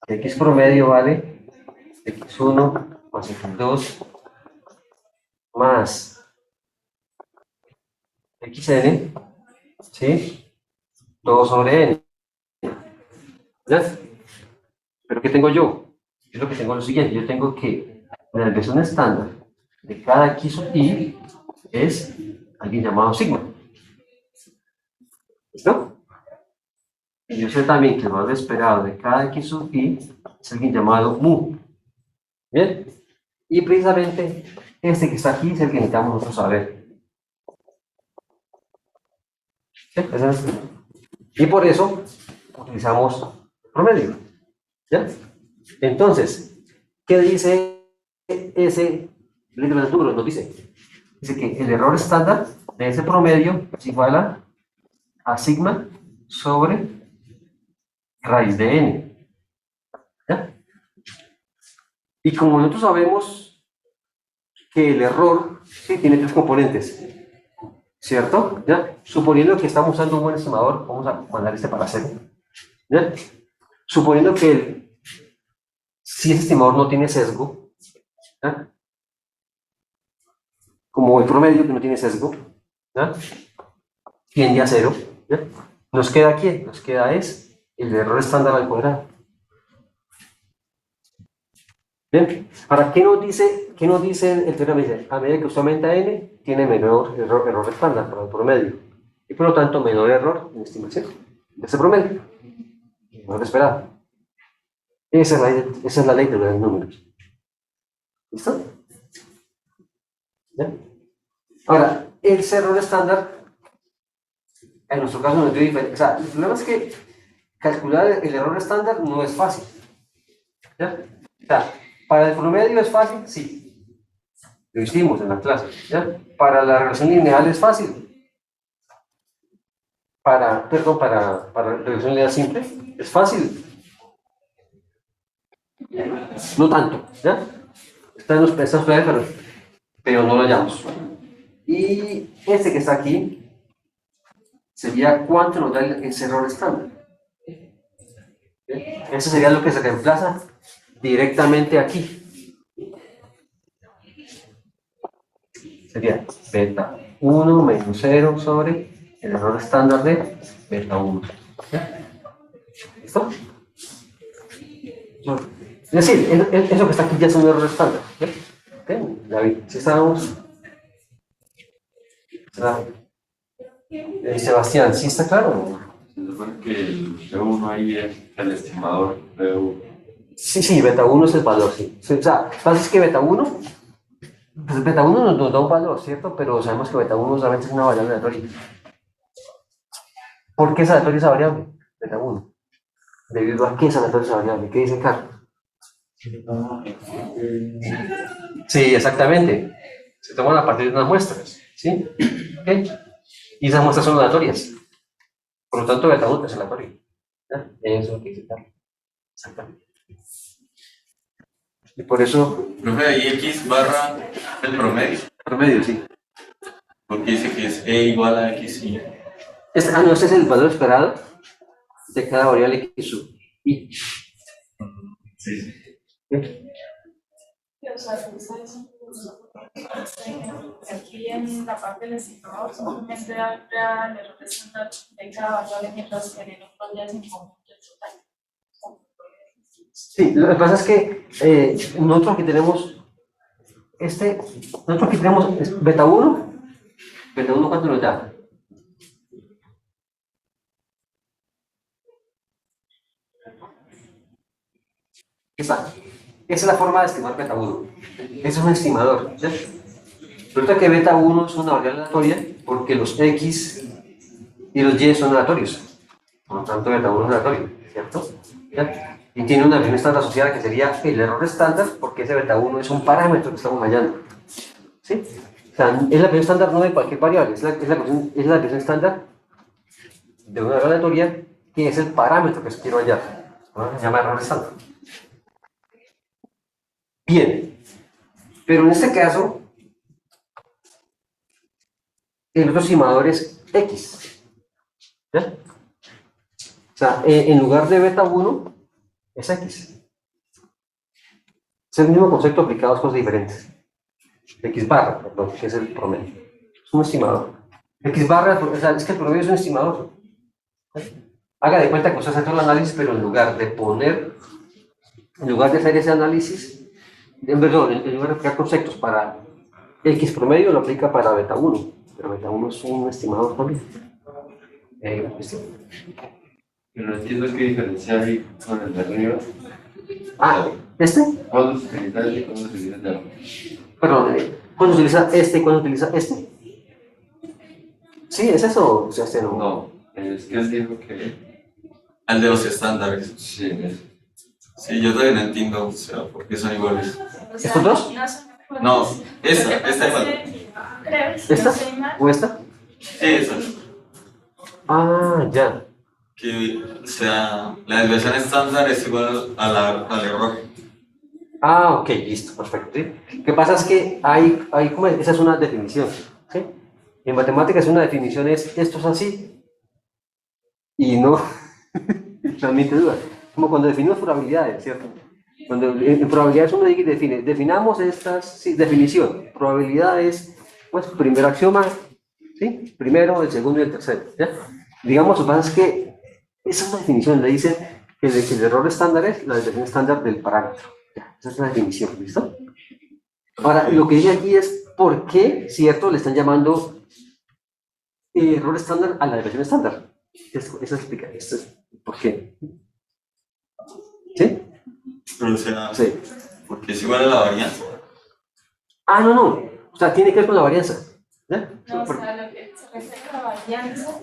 X promedio vale x1 más x2 más xn, ¿sí? Todo sobre n. ¿Ya? ¿Pero qué tengo yo? Yo lo que tengo es lo siguiente. Yo tengo que la desviación estándar de cada x sub i es alguien llamado sigma. ¿Listo? Y yo sé también que el valor esperado de cada x sub i es alguien llamado mu. ¿Bien? Y precisamente este que está aquí es el que necesitamos nosotros saber. ¿Sí? Y por eso utilizamos promedio. ¿Ya? Entonces, ¿qué dice ese libro de números? Nos dice que el error estándar de ese promedio es igual a sigma sobre raíz de n. ¿Ya? Y como nosotros sabemos que el error, sí, tiene tres componentes, ¿cierto? ¿Ya? Suponiendo que estamos usando un buen estimador, vamos a mandar este para cero. ¿Ya? Suponiendo que si ese estimador no tiene sesgo, ¿ya? Como el promedio que no tiene sesgo, ¿ya? Tiende a cero, ¿ya? Nos queda aquí, nos queda es el error estándar al cuadrado. Bien, ¿para qué nos dice el teorema? Dice, a medida que usted aumenta n, tiene menor error estándar para el promedio, y por lo tanto menor error en estimación de ese promedio, no lo esperado. Esa es la ley de los números. ¿Listo? ¿Ya? Ahora, el error estándar, en nuestro caso no es diferente. O sea, el problema es que calcular el error estándar no es fácil. ¿Ya? O sea, para el promedio es fácil, sí. Lo hicimos en la clase. ¿Ya? Para la relación lineal es fácil. Para la relación lineal simple es fácil. No tanto. ¿Ya? Está en los pesos, pero no lo hallamos. Y este que está aquí sería cuánto nos da ese error estándar. Eso sería lo que se reemplaza directamente aquí. Sería beta 1 menos 0 sobre el error estándar de beta 1. ¿Listo? Es decir, eso que está aquí ya es un error estándar. David, si estábamos. Sebastián, ¿sí está claro? Se supone que el B1 ahí es el estimador B1. Sí, beta 1 es el valor, sí. O sea, lo que pasa es que beta 1, pues beta 1 nos da un valor, ¿cierto? Pero sabemos que beta 1 solamente es una variable aleatoria. ¿Por qué es aleatoria esa variable? Beta 1. ¿Debido a qué es aleatoria esa variable? ¿Qué dice Carlos? Sí, exactamente. Se toman a partir de unas muestras, ¿sí? ¿Okay? Y esas muestras son aleatorias. Por lo tanto, beta 1 es aleatorio. ¿Ya? Eso es lo que dice Carlos. Exactamente. Y por eso. Profe, ahí X barra el promedio. Promedio, sí. Porque dice que es E igual a X y. No, este es el valor esperado de cada variable X sub i. Sí. O sea, aquí en la parte del estimador simplemente da el error estándar de cada variable mientras que en otros ya se conjunto el total. Sí, lo que pasa es que nosotros aquí tenemos nosotros aquí tenemos beta 1. Beta 1, ¿cuánto nos da? Esa es la forma de estimar beta 1. Es un estimador. ¿Sí? Resulta que beta 1 es una variable aleatoria porque los X y los Y son aleatorios. Por lo tanto, beta 1 es aleatorio, ¿cierto? ¿Ya? Y tiene una definición estándar asociada que sería el error estándar, porque ese beta 1 es un parámetro que estamos hallando. ¿Sí? O sea, es la definición estándar no de cualquier variable, es la definición estándar de una variable aleatoria que es el parámetro que quiero hallar. ¿No? Se llama error estándar. Bien, pero en este caso, el otro estimador es X. ¿Ya? O sea, en lugar de beta 1, es X. Es el mismo concepto aplicado a cosas diferentes. X barra, perdón, que es el promedio. Es un estimador. X barra, o sea, es que el promedio es un estimador. Haga de cuenta que usted hace todo el análisis, pero en lugar de hacer ese análisis, en lugar de aplicar conceptos para X promedio, lo aplica para beta 1. Pero beta 1 es un estimador también. ¿Sí? Pero no entiendo qué diferencia hay con el de arriba. Ah, ¿Cuándo se utiliza este y cuándo se utiliza el de abajo? Perdón, ¿cuándo se utiliza este y cuándo se utiliza este? Sí, ¿es eso? O sea, este no. No, es que él dijo que. Al de los estándares. Sí, es. Sí, yo también entiendo, o sea, por qué son iguales. O sea, ¿Estos dos? no son iguales. No, esta Lo que pasa igual. es que, creo, si ¿Esta? no estoy mal, ¿O esta? Sí, esa. Ah, ya. Que, o sea, la desviación estándar es igual al error. Ah, ok, listo, perfecto. ¿Sí? Lo que pasa es que esa es una definición. ¿Sí? En matemáticas una definición es esto es así y no transmite dudas. Como cuando definimos probabilidades, ¿cierto? Cuando en probabilidades uno definamos estas, sí, definición. Probabilidad es, pues, primer axioma, ¿sí? Primero, el segundo y el tercero. ¿Ya? Digamos, lo que pasa es que esa es una definición, le dicen que el error estándar es la definición estándar del parámetro. ¿Ya? Esa es la definición, ¿listo? Ahora, lo que dice aquí es por qué, ¿cierto? Le están llamando error estándar a la definición estándar. Eso explica esto. ¿Por qué? ¿Sí? Pero, o sea, Sí. porque es igual a la varianza. Ah, no. O sea, tiene que ver con la varianza. ¿Ya? no, o sea, lo que se refiere a la varianza,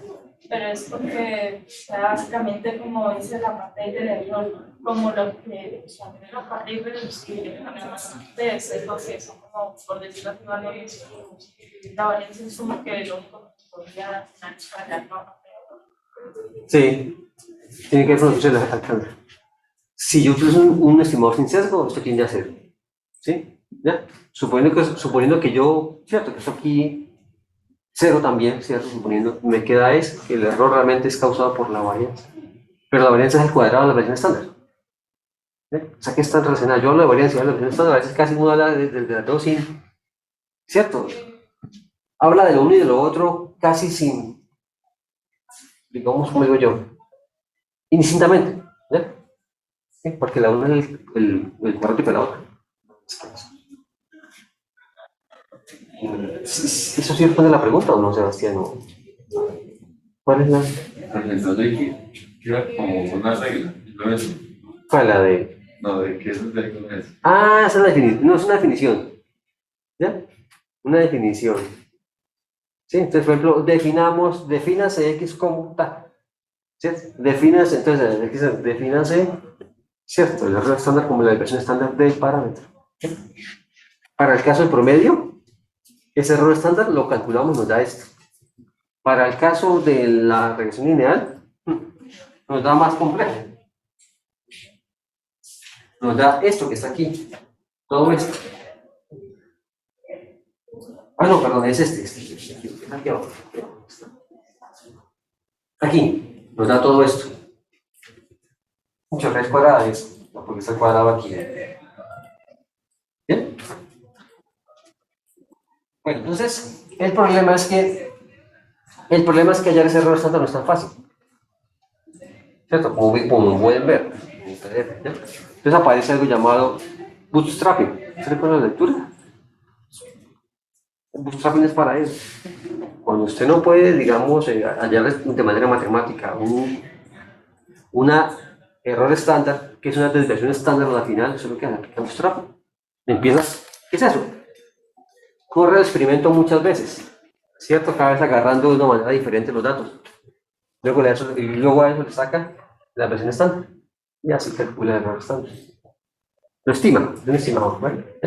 pero es porque, o sea, básicamente, como dice la parte del error, como lo que, o sea, los partículas que además de ser porque son como, por decirlo así, valores, la varianza es como que lo único que podría analizar la norma. Sí. Tiene que ver con la función del alcance. Si yo utilizo un estimador sin sesgo, esto tiende a cero. ¿Sí? ¿Ya? Suponiendo que yo, cierto, que esto aquí cero también, cierto, suponiendo, me queda es que el error realmente es causado por la varianza. Pero la varianza es el cuadrado de la variación estándar. ¿Sí? O sea que están relacionadas. Yo hablo de varianza y hablo de variación estándar, a veces casi uno habla de las dos sin, cierto, habla de lo uno y de lo otro casi sin, digamos, como digo yo, indistintamente. ¿Ya? ¿Sí? Porque la una es el cuarto de la otra. ¿Eso sí responde a la pregunta o no, Sebastián? ¿Cuál es la? Entonces que era como una regla. ¿No es? ¿Cuál es la de? No, de que eso es de con eso. Ah, esa es la definición. No, es una definición. ¿Ya? Una definición. ¿Sí? Entonces, por ejemplo, defínase X como tal. ¿Cierto? Defínase, ¿cierto? El error estándar como la versión estándar del parámetro. ¿Sí? Para el caso del promedio, ese error estándar lo calculamos, nos da esto. Para el caso de la regresión lineal, nos da más complejo. Nos da esto que está aquí. Todo esto. Ah, no, perdón, es aquí abajo. Aquí, nos da todo esto. Muchas raíz cuadrada es, porque está cuadrado aquí. ¿Bien? Bueno, entonces, el problema es que hallar ese error estándar no es tan fácil. ¿Cierto? Como pueden ver. En PDF, ¿ya? Entonces aparece algo llamado bootstrapping. ¿Se recuerda la lectura? Bootstrapping es para eso. Cuando usted no puede, digamos, hallar de manera matemática una error estándar, que es una desviación estándar a la final, eso es lo que hace Bootstrap. Empieza, ¿qué es eso? Corre el experimento muchas veces, ¿cierto? Cada vez agarrando de una manera diferente los datos. Luego, luego a eso le saca la versión estándar y así calcula el error estándar. Lo estima, es un estimador, ¿vale?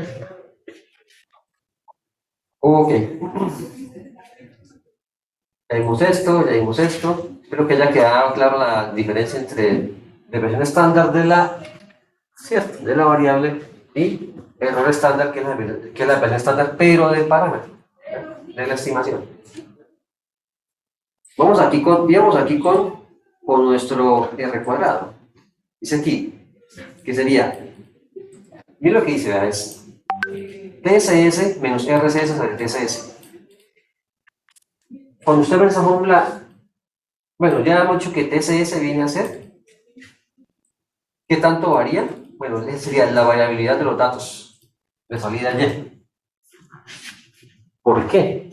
Ok. Ya vimos esto, ya vimos esto. Espero que haya quedado clara la diferencia entre la versión estándar ¿cierto? De la variable y error estándar, que es la versión estándar, pero del parámetro, de la estimación. Vamos aquí con nuestro R cuadrado. Dice aquí, que sería, mira lo que dice, ¿verdad? Es TSS menos RCS sobre TSS. Cuando usted ve esa fórmula, bueno, ya hemos dicho que TSS viene a ser, ¿qué tanto varía? Bueno, esa sería la variabilidad de los datos de salida Y. ¿Por qué?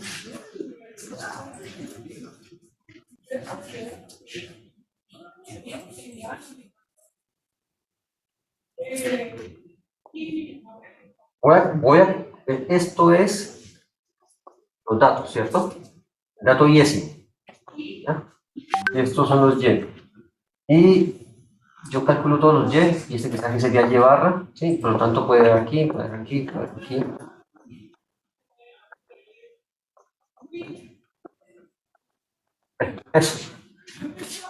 Esto es los datos, ¿cierto? El dato IESI. ¿Ya? Estos son los Y. Y yo calculo todos los Y, y este que está aquí sería Y barra, ¿sí? Por lo tanto puede ir aquí, puede ir aquí, puede ir aquí. Eso.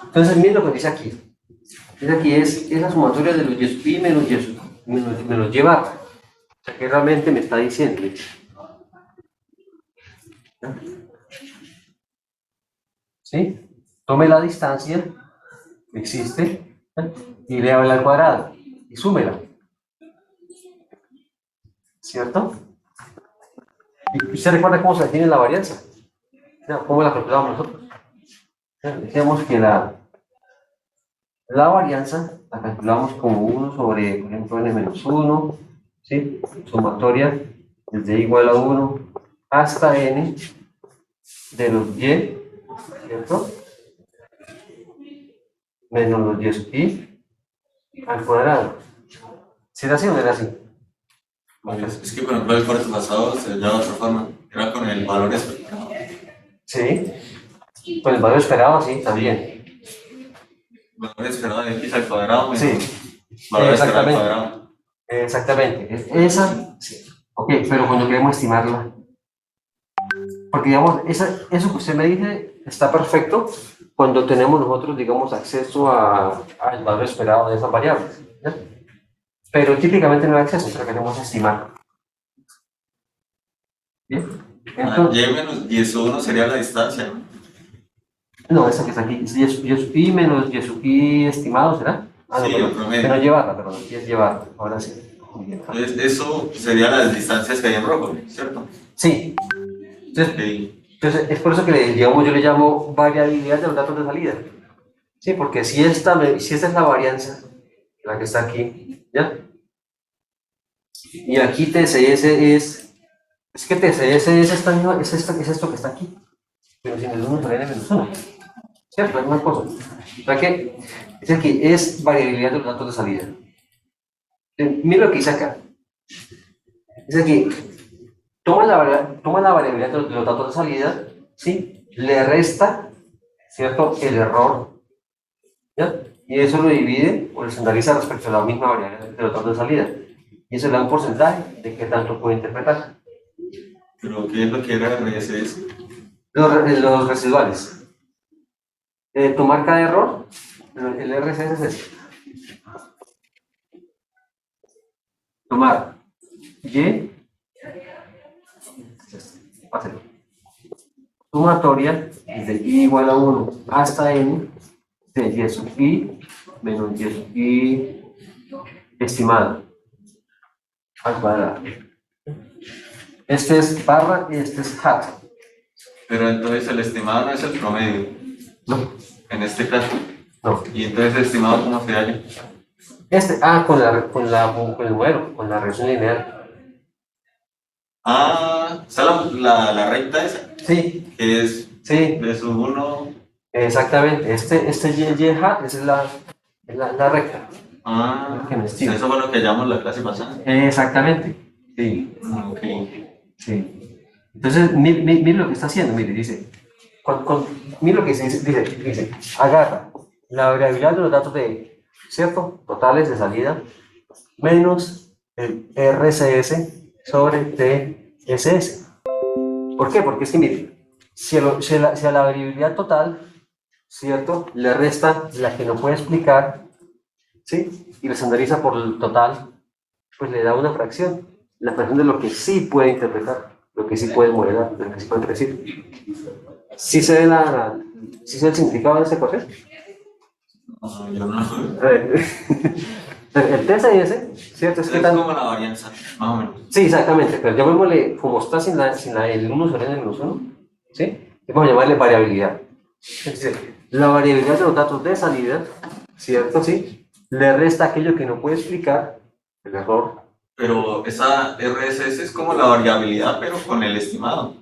Entonces, miren lo que dice aquí. Dice aquí es la sumatoria de los Y menos Y barra. O sea, que realmente me está diciendo. ¿Sí? Tome la distancia que existe y lévala al cuadrado y súmela. ¿Cierto? ¿Y usted recuerda cómo se define la varianza? ¿Cómo la calculamos nosotros? Decíamos que la varianza la calculamos como 1 sobre, por ejemplo, n-1, ¿sí? Sumatoria desde igual a 1 hasta n de los y, ¿cierto? Menos los y al cuadrado. ¿Sí era así o no era así? Bueno, es que por ejemplo el corte pasado se llama de otra forma, era con el valor esperado. Sí, con el valor esperado, sí, también. Valor esperado de x al cuadrado Sí, menos valor esperado al cuadrado. exactamente. Esa, sí. Ok, pero cuando queremos estimarla, porque digamos, eso que usted me dice está perfecto cuando tenemos nosotros, digamos, acceso al valor esperado de esas variables, ¿ya? Pero típicamente no hay acceso, pero queremos estimar. ¿Bien? Entonces, Y menos 10 sería la distancia, ¿no? no, esa que está aquí, es y menos y estimado, ¿será? Ah, Sí, no, el promedio. menos llevarla, perdón, aquí es llevarla, ahora sí. Entonces, eso serían las distancias que hay en rojo, ¿cierto? Sí, entonces, Ok. entonces es por eso que digamos, yo le llamo variabilidad de los datos de salida. Sí, porque si esta es la varianza, la que está aquí, ¿ya? Y aquí TCS es que TCS es esto que está aquí, pero sin el 1 sobre n-1, ¿cierto? Es una cosa. O sea que es aquí, es variabilidad de los datos de salida. Mira lo que dice acá. Dice aquí, toma la variabilidad de los datos de salida, ¿sí? Le resta, ¿cierto? El error, ¿ya? Y eso lo divide o lo estandariza respecto a la misma variable de los datos de salida. Y eso le da un porcentaje de qué tanto puede interpretar. Pero ¿qué es lo que era RSS? Los residuales. Tu marca de error, el RCS es este. Tomar Y, sumatoria desde y igual a 1 hasta n de y sub i menos y sub i estimado al cuadrado. Este es barra y este es hat. Pero entonces el estimado no es el promedio, No, en este caso. no. Y entonces el estimado, ¿cómo se halla? Con el modelo, con la regresión lineal. Ah, está la recta esa, Sí, que es sí, de su 1. exactamente. Este y hat, esa es la recta. Ah, Que me estimo. eso fue lo que llamamos la clase pasada. Exactamente. Sí, Ok. sí. Entonces, mire lo que está haciendo, mire, dice, mire lo que dice, agarra la variabilidad de los datos de, ¿cierto? Totales de salida, menos el RCS sobre TSS. ¿Por qué? Porque es que, mire, si a la variabilidad total, ¿cierto? Le resta la que no puede explicar, ¿sí? Y le estandariza por el total, pues le da una fracción. La fracción de lo que sí puede interpretar, lo que sí puede modelar, lo que sí puede predecir. ¿Sí se ve sí se ve el significado de ese proceso? Ah, yo no. A ver, el TSS, ¿cierto? Es que Es tan... como la varianza, más o menos. Sí, exactamente, pero llamémosle, como está el 1 sobre n menos 1, ¿sí? Vamos a llamarle variabilidad. Es decir, la variabilidad de los datos de salida, ¿cierto? Sí, le resta aquello que no puede explicar, el error. Pero esa RSS es como la variabilidad, pero con el estimado.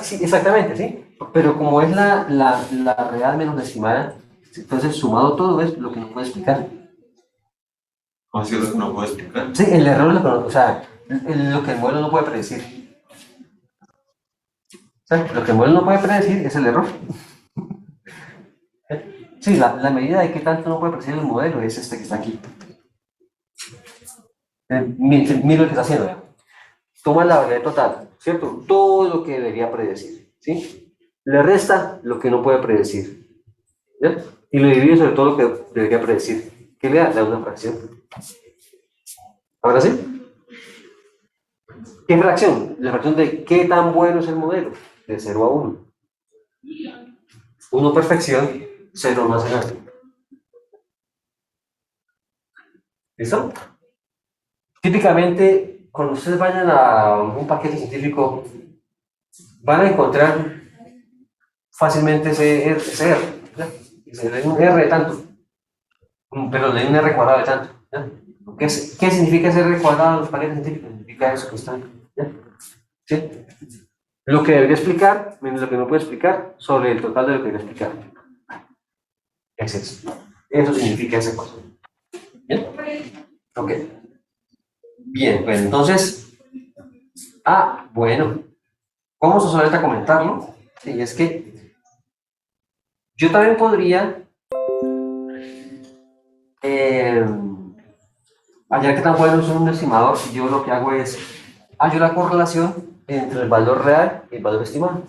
Sí, exactamente, sí. Pero como es la real menos la estimada, entonces sumado todo es lo que no puede explicar. ¿Cómo así es lo que no puedo explicar? Sí, el error es lo que, o sea, lo que el modelo no puede predecir. ¿Sabes? Lo que el modelo no puede predecir es el error. Sí, la medida de qué tanto no puede predecir el modelo es este que está aquí. Mira lo que está haciendo. Toma la variabilidad total, ¿cierto? Todo lo que debería predecir, ¿sí? Le resta lo que no puede predecir, ¿ya? Y lo divide sobre todo lo que debería predecir. ¿Qué le da? Le da una fracción. ¿Ahora sí? ¿Qué fracción? La fracción de qué tan bueno es el modelo. De 0 a 1. 1 perfección, 0 más grande. ¿Listo? Típicamente, cuando ustedes vayan a un paquete científico, van a encontrar fácilmente ese R. ¿Ya? Se le da un R de tanto, pero le da un R cuadrado de tanto. ¿Ya? ¿Qué significa ese R cuadrado en los paquetes científicos? Significa eso que está. ¿Ya? ¿Sí? Lo que debería explicar menos lo que no puede explicar sobre el total de lo que debería explicar. Es eso. Eso significa esa cosa. ¿Bien? Ok. Bien, pues entonces. Bueno. Vamos a solamente a comentarlo. Sí, es que yo también podría hallar que tan bueno es un estimador si yo lo que hago es hallo la correlación entre el valor real y el valor estimado.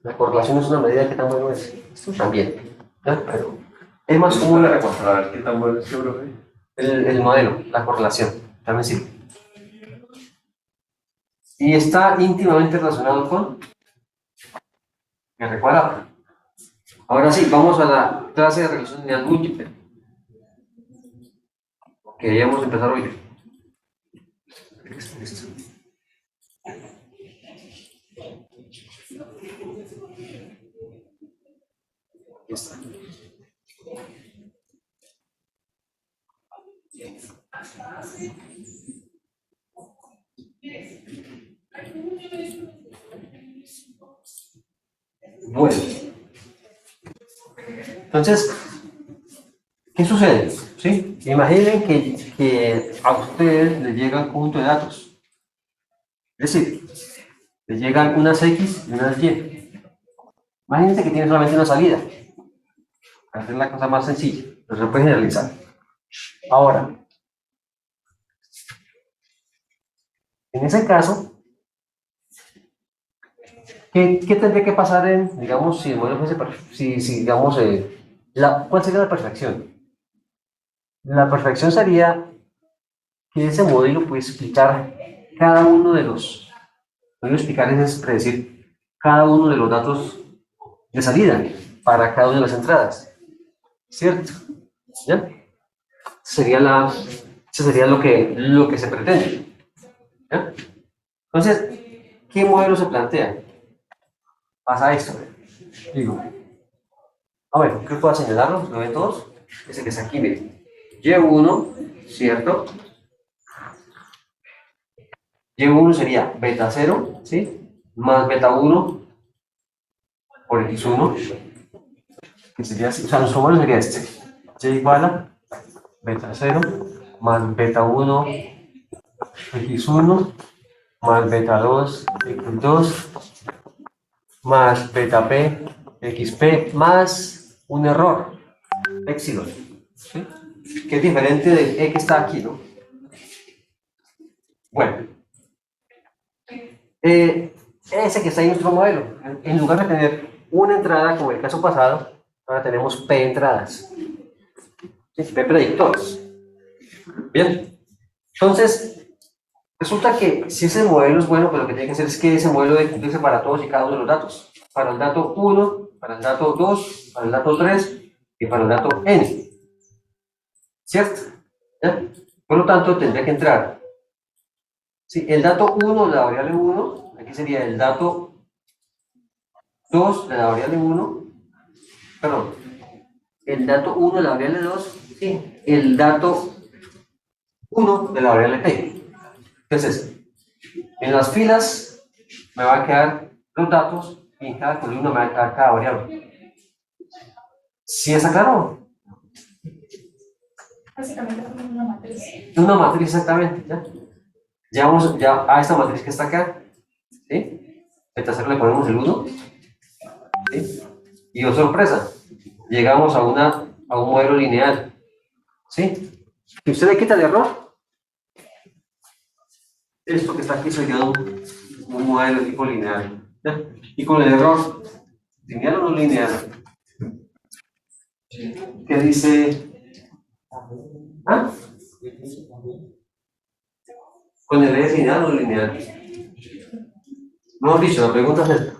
La correlación es una medida de qué tan bueno es. Esto también. ¿Ya? Pero es más común Para ver qué tan bueno es seguro, ¿eh? el modelo, la correlación. También sí. Y está íntimamente relacionado con el recuadrado. Ahora sí, vamos a la clase de regresión lineal múltiple. Que debíamos empezar hoy. Listo. Ya está. Bueno, entonces, ¿qué sucede? ¿Sí? Imaginen que a ustedes les llega un conjunto de datos. Es decir, les llegan unas X y unas Y. Imagínense que tienen solamente una salida. Para hacer la cosa más sencilla, pero se puede generalizar. Ahora, en ese caso, ¿qué tendría que pasar digamos, si el modelo fuese, digamos, ¿cuál sería la perfección? La perfección sería que ese modelo puede explicar cada uno de los, no explicar es predecir cada uno de los datos de salida para cada una de las entradas, ¿cierto? ¿Ya? Eso sería lo que se pretende, ¿ya? Entonces, ¿qué modelo se plantea? Pasa esto, digo, creo que puedo señalarlo, lo ven todos, ese que está aquí, miren, Y1, ¿cierto? Y1 sería beta 0, ¿sí? Más beta 1 por x1, que sería así. O sea, nuestro modelo sería este. Y igual a beta 0 más beta 1 x1 más beta 2 x2 más beta p xp más un error, epsilon, ¿sí? Que es diferente del e que está aquí, ¿no? Bueno, ese que está en nuestro modelo, en lugar de tener una entrada, como el caso pasado, ahora tenemos p entradas, ¿sí? P predictores. Bien, entonces, resulta que si ese modelo es bueno, pues lo que tiene que hacer es que ese modelo debe cumplirse para todos y cada uno de los datos. Para el dato 1, para el dato 2, para el dato 3 y para el dato n. ¿Cierto? ¿Ya? Por lo tanto, tendría que entrar. ¿Sí? El dato 1 de la variable 1, aquí sería el dato 2 de la variable 1, perdón, el dato 1 de la variable 2 y el dato 1 de la variable p. Entonces, en las filas me van a quedar los datos y en cada columna me va a quedar cada variable. ¿Sí está claro? Básicamente es como una matriz. Una matriz exactamente, ¿ya? Ya vamos ya a esta matriz que está acá, ¿sí? Beta 0 le ponemos el 1, ¿sí? Y oh sorpresa, llegamos a un modelo lineal, ¿sí? Si usted le quita el error, esto que está aquí sería un modelo tipo lineal, ¿ya? Y con el error, lineal o no lineal, ¿qué dice? ¿Ah? ¿Con el es lineal o no lineal? Mejor dicho, la pregunta es esta.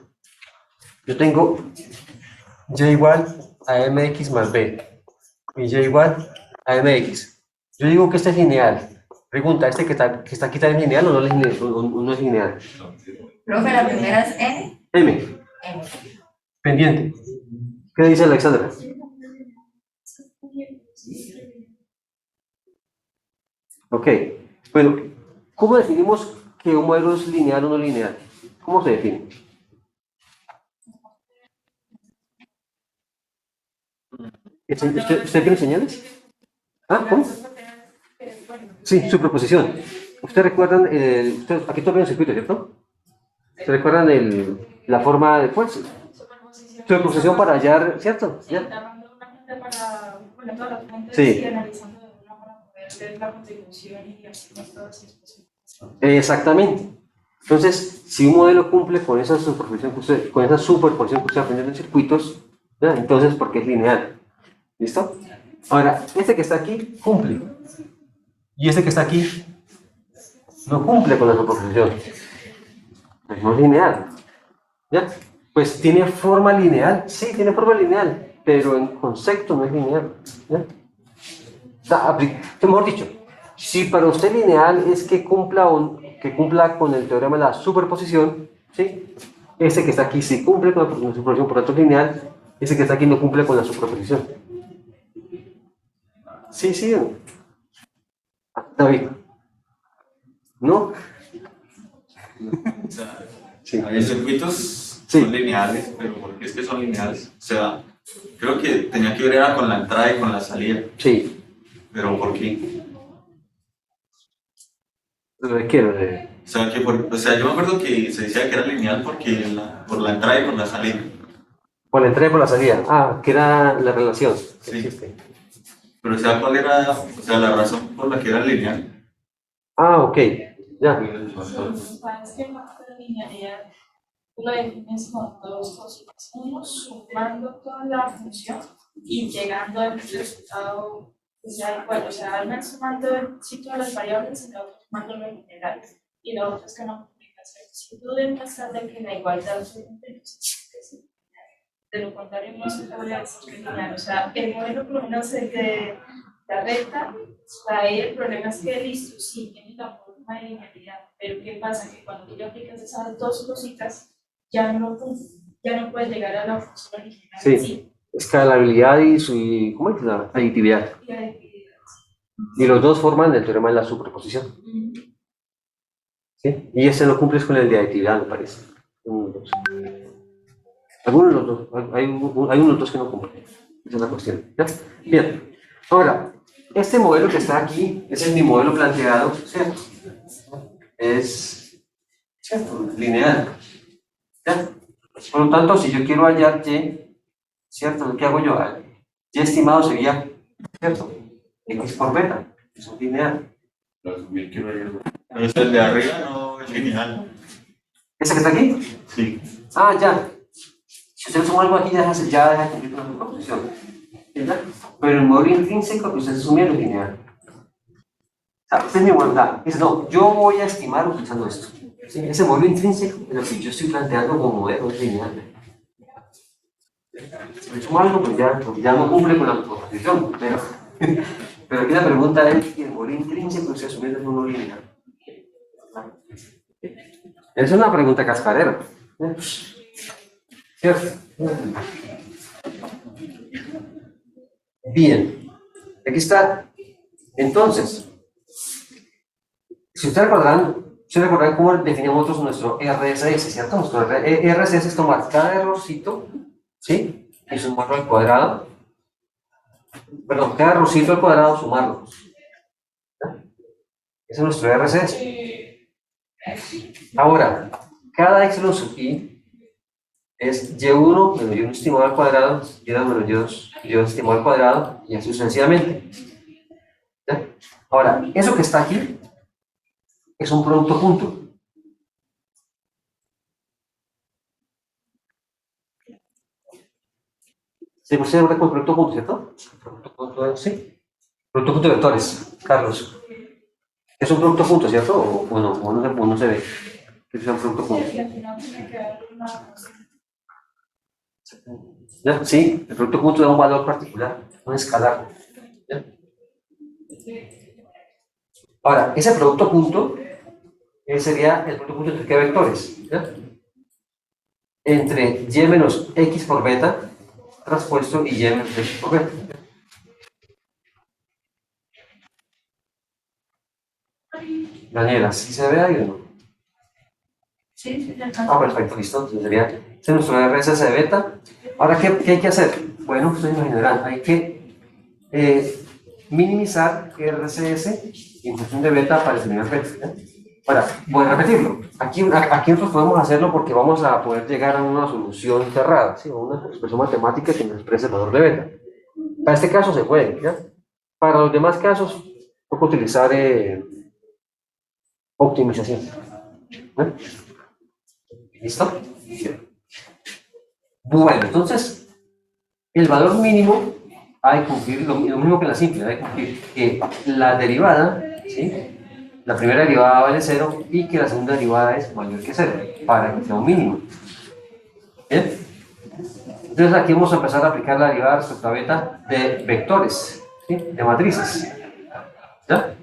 Yo tengo y igual a mx más b y y igual a mx. Yo digo que este es lineal. Pregunta, ¿este que está aquí también es lineal o no es lineal? O no es lineal? Profe, la primera es N. M, M. pendiente. ¿Qué dice Alexandra? Ok, bueno, ¿cómo definimos que un modelo es lineal o no lineal? ¿Cómo se define? ¿Usted tiene señales? ¿Ah, cómo? Sí, superposición. ¿Ustedes recuerdan, aquí todavía hay un circuito, ¿cierto? ¿Se recuerdan la forma de fuerza? Superposición para hallar, ¿cierto? Sí, ¿Ya? armando una fuente para poner todas las fuentes Sí. y analizando de una para poder ver la contribución y así todas las posibles. Exactamente. Entonces, si un modelo cumple con esa superposición que usted aprendió en circuitos, ¿ya? Entonces, porque es lineal. ¿Listo? Ahora, este que está aquí cumple. Y este que está aquí no cumple con la superposición. Pues no es lineal. ¿Ya? Pues tiene forma lineal. Sí, tiene forma lineal, pero en concepto no es lineal. ¿Ya? Mejor dicho, si para usted lineal es que cumpla con el teorema de la superposición, ¿sí? Ese que está aquí sí cumple con la superposición, por lo tanto es lineal. Ese que está aquí no cumple con la superposición. Sí, sí. David. ¿No? O sea, Sí. hay circuitos Sí. son lineales, pero ¿por qué es que son lineales? O sea, creo que tenía que ver era con la entrada y con la salida, Sí. pero ¿por qué? Lo que quiero de... O sea, o sea, yo me acuerdo que se decía que era lineal porque por la entrada y por la salida. Por la entrada y por la salida. Ah, que era la relación que Sí. existe. Pero o sea, ¿cuál era, o sea, la razón por la que era lineal? Ah, ok. Ya. Es que el marco de linealidad tú lo defines con dos cositas. Uno, sumando toda la función y llegando al resultado que sea igual. O sea, una sumando el sitio de las variables y la otra sumando lo general. Y la otra es que no multiplicación. Si tú demuestras de que la igualdad es de lo contrario no se puede decir que es lineal. O sea, el modelo por lo menos de la recta, ahí el problema es que listo, sí, tiene la forma de linealidad, pero ¿qué pasa? Que cuando tú le aplicas esas dos cositas, ya no puedes llegar a la función original. Sí. Escalabilidad y ¿cómo es? La aditividad. Y la aditividad. Y los dos forman el teorema de la superposición. ¿Sí? Y ese no cumple con el de aditividad, me parece. Algunos de los dos, hay unos dos que no cumplen. Esa es la cuestión. ¿Ya? Bien. Ahora, este modelo que está aquí es mi modelo planteado, ¿cierto? Es, ¿cierto? Lineal. ¿Ya? Por lo tanto, si yo quiero hallar y, ¿cierto? ¿Qué hago yo? Y estimado sería, ¿cierto? X por beta, es un lineal. Pero es el de arriba, no el lineal. ¿Ese que está aquí? Sí. Ah, ya. Si usted suma algo aquí, ya deja de cumplir con la proposición. ¿Ya? Pero el modelo intrínseco que usted asume es lineal. O sea, esta es mi voluntad. Dice, no, yo voy a estimar utilizando esto. ¿Sí? Ese modelo intrínseco es lo que yo estoy planteando como modelo lineal. Si sumo algo, pues ya no cumple con la proposición. Pero aquí la pregunta es si el modelo intrínseco que usted asume es uno lineal. Es una pregunta cascarera. ¿Cierto? Bien. Aquí está. Entonces, si ustedes recordarán cómo definimos nosotros nuestro RSS, ¿cierto? Nuestro RSS es tomar cada errorcito, ¿sí? Y sumarlo al cuadrado. Perdón, cada errorcito al cuadrado, sumarlo. Ese es nuestro RSS. Ahora, cada epsilon sub i es y1 menos y1 estimado al cuadrado, y2 menos y2 estimado al cuadrado, y así sucesivamente. ¿Ya? Ahora, eso que está aquí es un producto punto. ¿Se usted con el producto punto, cierto? Producto punto, sí. Producto punto de vectores, Carlos. Es un producto punto, ¿cierto? O no se ve que es un producto punto. ¿Ya? Sí, el producto punto da un valor particular, un escalar. ¿Ya? Ahora, ese producto punto sería el producto punto entre qué vectores. ¿Ya? Entre y menos x por beta transpuesto y y menos x por beta. Daniela, ¿sí se ve ahí o no? Sí, sí, ya Ah, perfecto, listo. Entonces sería este es nuestro RSS de beta. Ahora, ¿qué hay que hacer? Bueno, ustedes imaginarán, hay que minimizar RSS en función de beta para determinar beta. ¿Eh? Ahora, voy a repetirlo. Aquí nosotros podemos hacerlo porque vamos a poder llegar a una solución cerrada, ¿sí? O una expresión matemática que nos exprese el valor de beta. Para este caso se puede, ¿ya? Para los demás casos, toca utilizar optimización. ¿Eh? ¿Listo? Bueno, entonces, el valor mínimo hay que cumplir lo mismo que en la simple, hay que cumplir que la derivada, ¿sí? La primera derivada vale 0 y que la segunda derivada es mayor que 0 para que sea un mínimo. ¿Bien? Entonces aquí vamos a empezar a aplicar la derivada respecto a beta de vectores, ¿sí? De matrices. ¿Ya?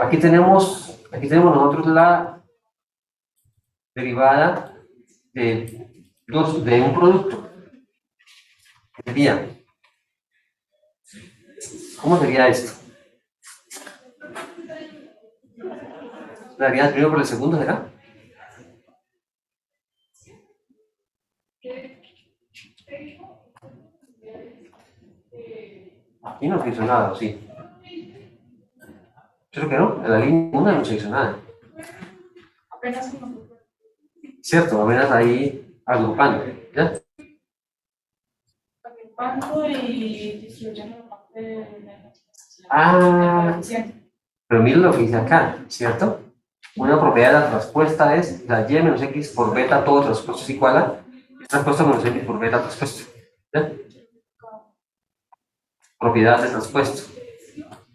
Aquí tenemos nosotros la derivada de un producto. Sería, ¿cómo sería esto? ¿La derivada del primero por el segundo será? Aquí no se hizo nada, ¿o sí? Creo que no, en la línea 1 no se hizo nada. Apenas uno. Cierto, apenas ahí agrupando, ¿ya? Agrupando y distribuyendo la parte de Ah, pero miren lo que dice acá, ¿cierto? Una propiedad de la traspuesta es la y menos x por beta todo traspuesto es igual a traspuesto menos x por beta traspuesto. ¿Ya? Propiedad de traspuesto.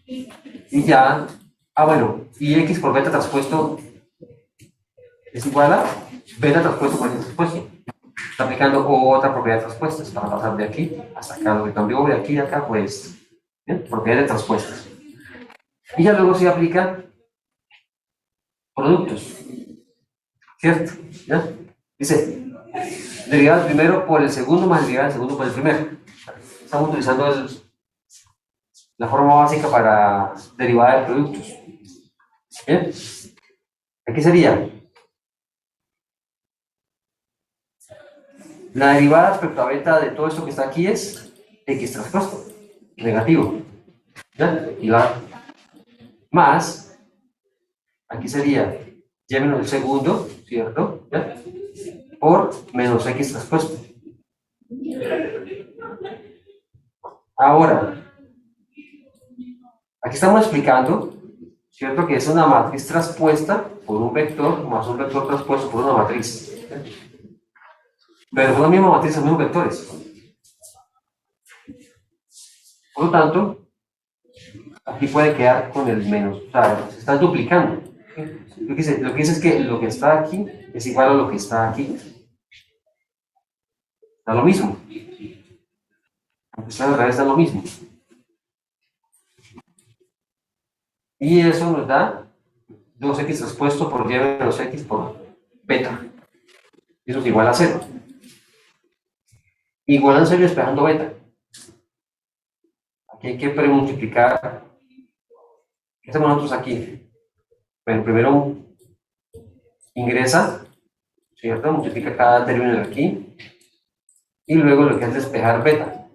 Y ya, bueno, y x por beta traspuesto es igual a beta traspuesto por x traspuesto. Está aplicando otra propiedad de traspuestas para pasar de aquí hasta acá. Lo que cambió de aquí a acá, pues, ¿bien? Propiedad de traspuestas. Y ya luego se aplica productos, ¿cierto? ¿Ya? Dice, derivada del primero por el segundo más derivada del segundo por el primero. Estamos utilizando la forma básica para derivada de productos. ¿Bien? Aquí sería la derivada respecto a beta de todo esto que está aquí es x traspuesto, negativo. ¿Ya? Y va más, aquí sería y menos el segundo, ¿cierto? ¿Ya? Por menos x traspuesto. Ahora, aquí estamos explicando, ¿cierto? Que es una matriz traspuesta por un vector más un vector traspuesto por una matriz. Pero son la misma matriz, los mismos vectores. Por lo tanto, aquí puede quedar con el menos, o sea, se está duplicando. Lo que dice es que lo que está aquí es igual a lo que está aquí. Da lo mismo. Aunque está al revés, da lo mismo. Y eso nos da 2x traspuesto por y menos x por beta. Eso es igual a 0. Igual a 0 despejando beta. Aquí hay que premultiplicar. ¿Qué hacemos nosotros aquí? Bueno, primero ingresa, ¿cierto? Multiplica cada término de aquí. Y luego lo que hace es despejar beta.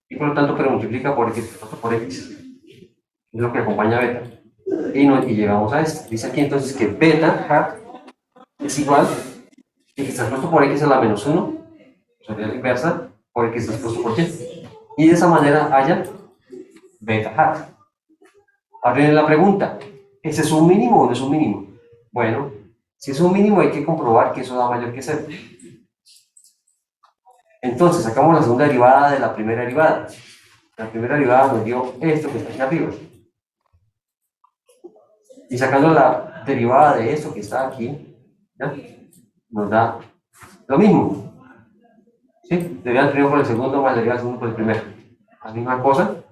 Y por lo tanto premultiplica por x traspuesto por x. Es lo que acompaña a beta. Y llegamos a esto. Dice aquí entonces que beta hat es igual a x traspuesto por x a la menos 1, sería la inversa, por x traspuesto por y. Y de esa manera haya beta hat. Ahora viene la pregunta, ¿ese es un mínimo o no es un mínimo? Bueno, si es un mínimo hay que comprobar que eso da mayor que 0. Entonces sacamos la segunda derivada de la primera derivada. La primera derivada nos dio esto que está aquí arriba. Y sacando la derivada de esto que está aquí, ¿ya? Nos da lo mismo. ¿Sí? Derivada del primero por el segundo más derivada del segundo por el primero. La misma cosa.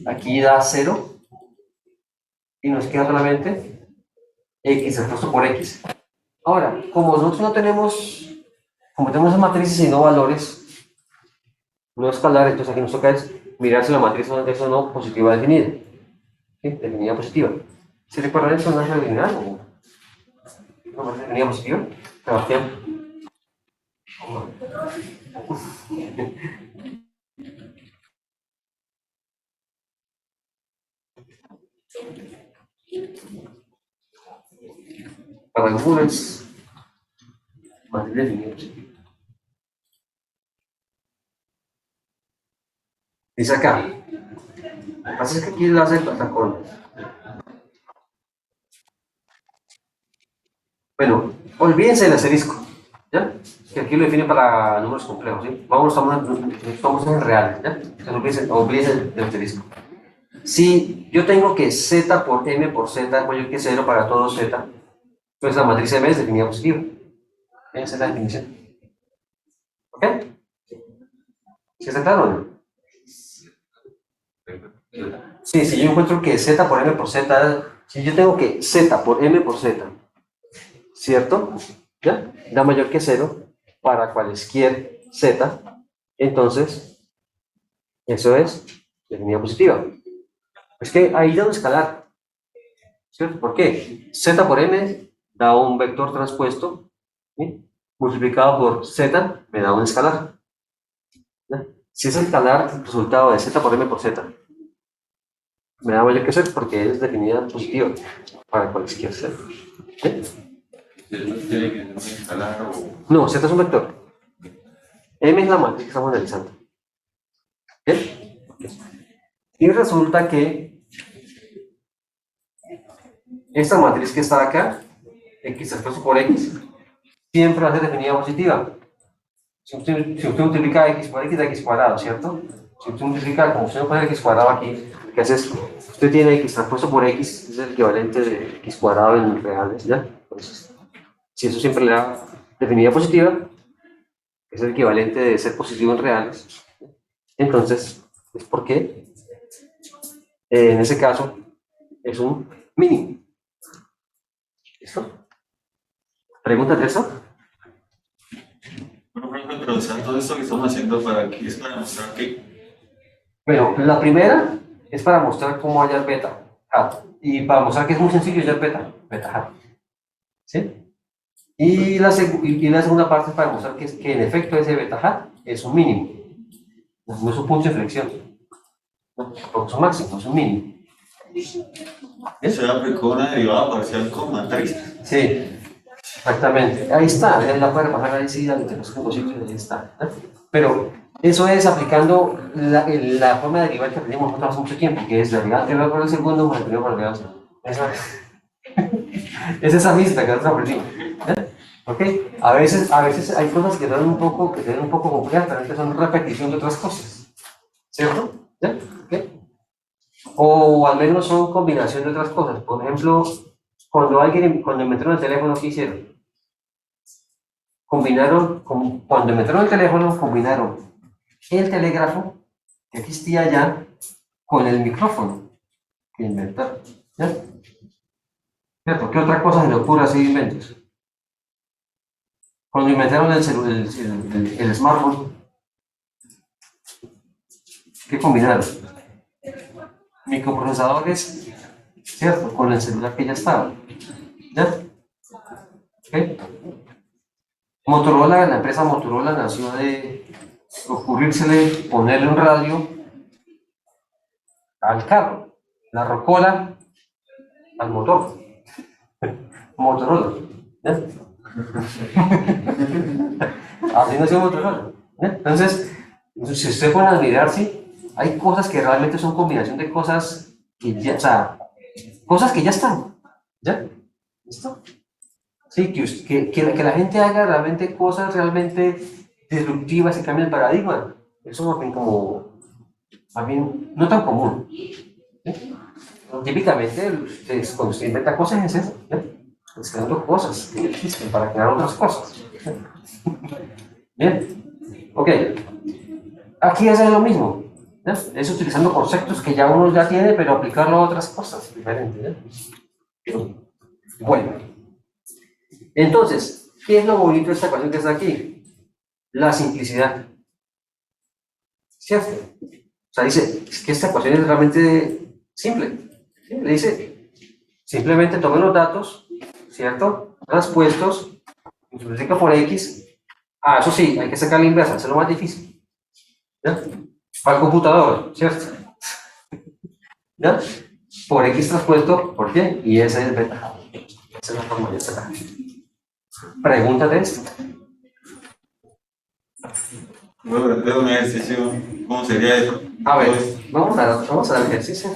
Aquí da 0. Y nos queda solamente x traspuesto por x. Ahora, como nosotros no tenemos, como tenemos matrices y no valores, no escalar, entonces aquí nos toca es mirar si la matriz es o no positiva definida. ¿Sí? Definida positiva. ¿Se recuerdan el personaje original o no matriz definida positiva? Sebastián. Para algunas, matriz definida positiva. Dice acá, lo que pasa es que aquí lo hace con. Bueno, olvídense del asterisco, ¿ya? Que aquí lo define para números complejos, ¿sí? Estamos en real, ¿ya? Entonces olvídense del asterisco. Si yo tengo que z por m por z es mayor que 0 para todo z, pues la matriz M es definida positiva. Esa es la definición. ¿Ok? ¿Sí está claro o no? Sí, si yo encuentro que z por m por z, si yo tengo que z por m por z, ¿cierto? ¿Ya? Da mayor que 0 para cualquier z, entonces eso es definida positiva. Es que ahí da un escalar, ¿cierto? ¿Por qué? Z por m da un vector transpuesto, ¿sí? Multiplicado por z me da un escalar. ¿Ya? Si es el escalar, el resultado de z por m por z me da mayor que 0 porque es definida positiva para cualquier z. ¿Sí? ¿Tiene que ser un escalar o...? No, z es un vector. M es la matriz que estamos analizando. ¿Bien? Y resulta que esta matriz que está acá, x traspuesto por x, siempre va a ser definida positiva. Si usted multiplica x por x da x cuadrado, ¿cierto? Si usted multiplica, como usted no pone x cuadrado aquí, lo que hace es, usted tiene x traspuesto por x, es el equivalente de x cuadrado en reales, ¿ya? Entonces, si eso siempre le da definida positiva, es el equivalente de ser positivo en reales, entonces es porque en ese caso es un mínimo. ¿Listo? ¿Preguntas de eso? Bueno, profe, pero o sea, todo esto que estamos haciendo para qué es para mostrar que Bueno, la primera es para mostrar cómo hallar beta hat. Y para mostrar que es muy sencillo, ya es beta hat. ¿Sí? Y la segunda parte es para mostrar que en efecto ese beta hat es un mínimo. No es un punto de inflexión. No, tampoco es un máximo, es un mínimo. Se aplicó una derivada parcial con matriz. Sí, exactamente. Ahí está, la puede pasar ahí sí, de los sitios, ahí está. ¿No? Pero eso es aplicando la forma de derivar que aprendimos nosotros hace mucho tiempo, que es la derivada anterior por el segundo más el primero por el derivado. Esa es esa misma que nosotros aprendimos. ¿Ok? A veces hay cosas que dan un poco complejas, pero que son repetición de otras cosas. ¿Cierto? ¿Ya? ¿Ok? O al menos son combinación de otras cosas. Por ejemplo, cuando inventaron el teléfono, ¿qué hicieron? Cuando inventaron el teléfono, combinaron el telégrafo que existía ya con el micrófono que inventaron. ¿Ya? ¿Cierto? ¿Qué otra cosa se le ocurre así de inventos? Cuando inventaron el smartphone, ¿qué combinaron? Microprocesadores, ¿cierto? Con el celular que ya estaba. ¿Ya? ¿Ok? Motorola, la empresa Motorola nació de ocurrírsele ponerle un radio al carro, la rocola al motor. Motorola. ¿Ya? Así nació Motorola. ¿Ya? Entonces, si usted pone a mirar, sí, hay cosas que realmente son combinación de cosas que ya, o sea, cosas que ya están. ¿Ya? ¿Listo? Sí, que la gente haga realmente cosas realmente disruptivas y cambie el paradigma. Eso más bien no tan común. ¿Sí? Típicamente, cuando se inventa cosas es eso, ¿sí? Creando cosas que existen para crear otras cosas. ¿Sí? Bien, ok. Aquí es lo mismo. ¿Sí? Es utilizando conceptos que ya uno ya tiene, pero aplicarlo a otras cosas diferentes. ¿Sí? Bueno. Entonces, ¿qué es lo bonito de esta ecuación que está aquí? La simplicidad. ¿Cierto? O sea, dice, es que esta ecuación es realmente simple. ¿Sí? Le dice, simplemente tomen los datos, ¿cierto? Transpuestos, multiplica por x. Ah, eso sí, hay que sacar la inversa, eso es lo más difícil. ¿Ya? Para el computador, ¿cierto? ¿Ya? Por x transpuesto, ¿por qué? Y esa es beta. Esa es la forma de sacar. Pregúntate esto. Bueno, es un ejercicio, ¿cómo sería eso? A ver, vamos a dar ejercicio.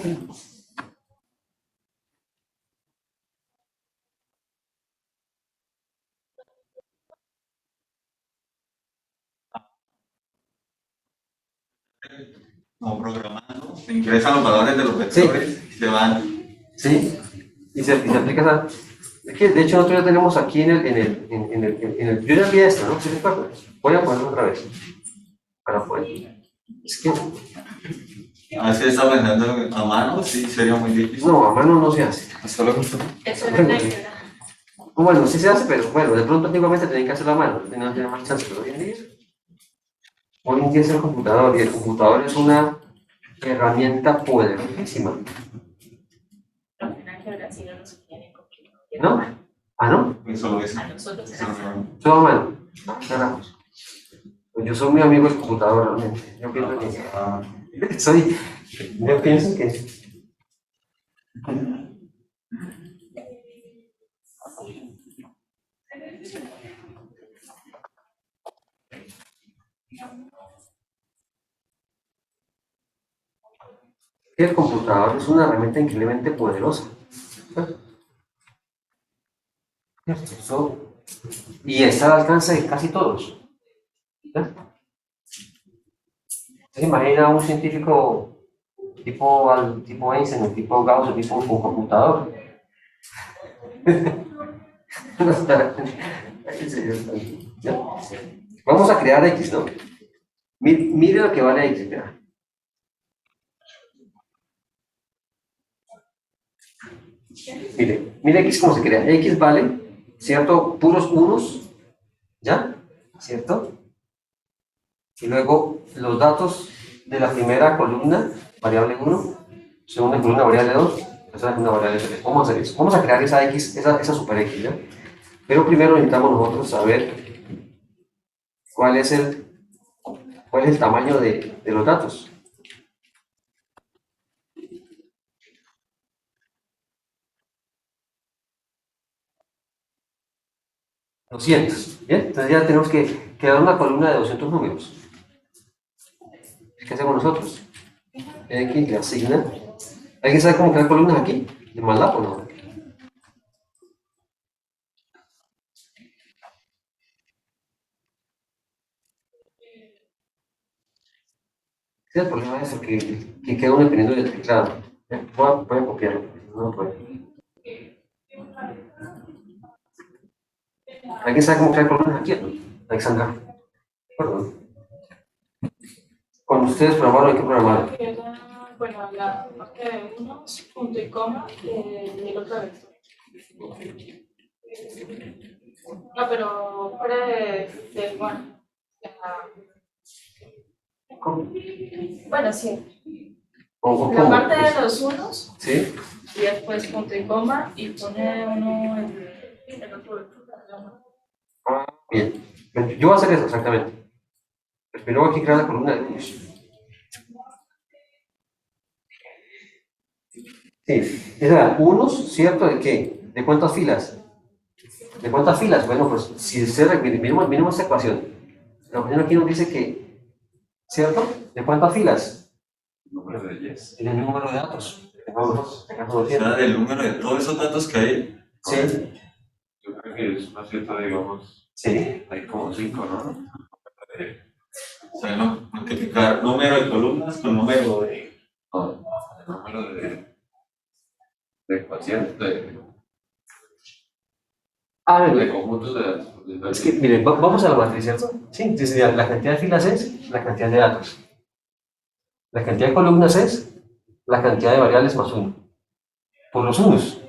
Como programando, se ingresan los valores de los vectores y se van. Sí, y se aplica esa. Es que de hecho nosotros ya tenemos aquí yo ya envié esto, ¿no? ¿Sí se acuerdan? Voy a ponerlo otra vez. Para poder. Es que. A veces está pensando a mano, sí, sería muy difícil. No, a mano no se hace. Hasta luego. Eso es la idea. Bueno, sí se hace, pero bueno, de pronto antiguamente tenían que hacerlo a mano, no tenía más chance, pero hoy en día es el computador, y el computador es una herramienta poderosísima. Al final que Brasil no se tiene con quién. ¿No? ¿Ah, no? Solo eso. A nosotros Eso era no. Todo a mano. Carajos. Pues yo soy muy amigo del computador realmente. Yo pienso yo pienso que. El computador es una herramienta increíblemente poderosa. Y está al alcance de casi todos. ¿Se imagina un científico tipo Einstein, o tipo Gauss, o tipo con computador? ¿Ya? Vamos a crear X, ¿no? Mire lo que vale X, mira. Mire X cómo se crea. X vale, ¿cierto? Puros unos, ¿ya? ¿Cierto? Y luego los datos de la primera columna, variable 1, segunda columna, variable 2, Esa es una variable F. Vamos a hacer eso. Vamos a crear esa X, esa super X, ¿ya? Pero primero necesitamos nosotros saber cuál es el tamaño de los datos. $200, ¿bien? Entonces ya tenemos que crear una columna de 200 números. ¿Qué hacemos nosotros? X le asigna. ¿Alguien sabe cómo crear columnas aquí? ¿De MATLAB o no? Sí, el problema es que queda uno dependiendo del teclado. Voy a copiarlo. No puedo. ¿Alguien sabe cómo crear columnas aquí? ¿No? Alexandra. Perdón. Cuando ustedes programaron, hay que programar. Bueno, la parte de unos, punto y coma, y el otro vector. No, pero fuera de bueno. ¿Cómo? Bueno, sí. ¿Cómo? La parte de los unos, ¿Sí? y después punto y coma, y pone uno el otro vector. Ah, bien. Yo voy a hacer eso exactamente. Primero hay que crear la columna de unos. Sí, era unos, ¿cierto? ¿De qué? ¿De cuántas filas? ¿De cuántas filas? Bueno, pues si miremos esta ecuación. La ecuación aquí nos dice que, ¿cierto? ¿De cuántas filas? Número de yes. En el número de datos. Tengamos O sea, del número de todos esos datos que hay. Sí, Yo creo que es una cierta, digamos, sí. hay como 5, ¿no? O sea, no, multiplicar número de columnas con número de. No, el número de ecuaciones, A de ver, conjuntos de datos. es que, miren, vamos a la matriz, ¿cierto? Sí, entonces ya, la cantidad de filas es la cantidad de datos. La cantidad de columnas es la cantidad de variables más 1. Por los unos.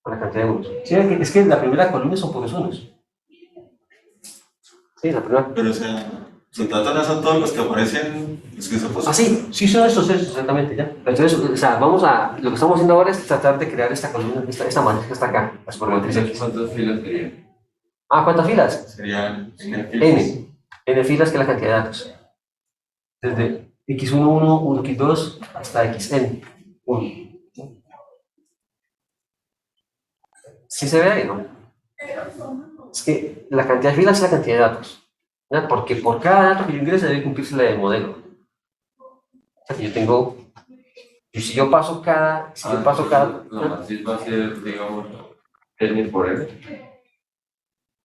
Por la cantidad de unos. Sí, es que la primera columna son por los unos. Sí, la primera. Pero, o sea, los datos no son todos los que aparecen, los que se Ah, sí son estos, exactamente, ya. Entonces, o sea, lo que estamos haciendo ahora es tratar de crear esta columna, esta matriz que está acá, las por matriz X. ¿Cuántas filas serían? Ah, ¿cuántas filas? serían filas. N filas que es la cantidad de datos. Desde x1, x2 hasta xn. 1. Sí se ve ahí, ¿no? Es que la cantidad de filas es la cantidad de datos. ¿Ya? Porque por cada dato que yo ingrese debe cumplirse la del modelo. O sea, que yo tengo. Y si yo paso cada. La matriz va a ser, digamos, N por N.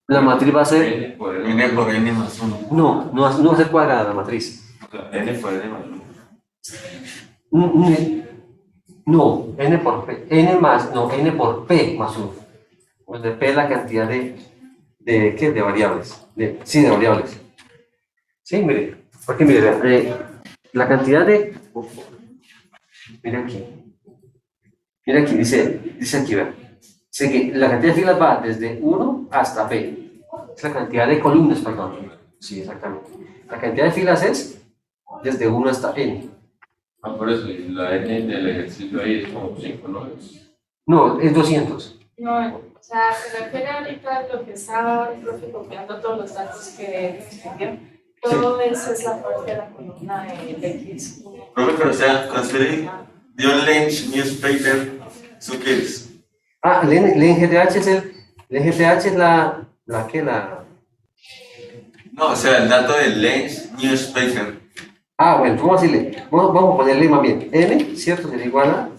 La matriz va a ser. N por N. N por N más 1. No va a ser cuadrada la matriz. O sea, N por N más 1. No, n por p. N por p más 1. Donde p es la cantidad de variables. Sí, de variables. Sí, mire. Porque mire, la cantidad de. Mira aquí. Mira aquí, dice aquí, vea. Dice que la cantidad de filas va desde 1 hasta p. Es la cantidad de columnas, perdón. Sí, exactamente. La cantidad de filas es desde 1 hasta n. Ah, por eso, y la N del ejercicio ahí es como 5, ¿no? No, es 200. No, o sea, se refiere ahorita a lo que estaba el profe copiando todos los datos que nos pidió. Todo eso es la parte de la columna de X. Profe, pero o sea, transferir dio Lynch Newspaper, ¿eso qué es? Ah, el NGTH es la que la. No, o sea, el dato del Lynch Newspaper. Ah, bueno, vamos a decirle, vamos a ponerle más bien, n, ¿cierto? Sería igual a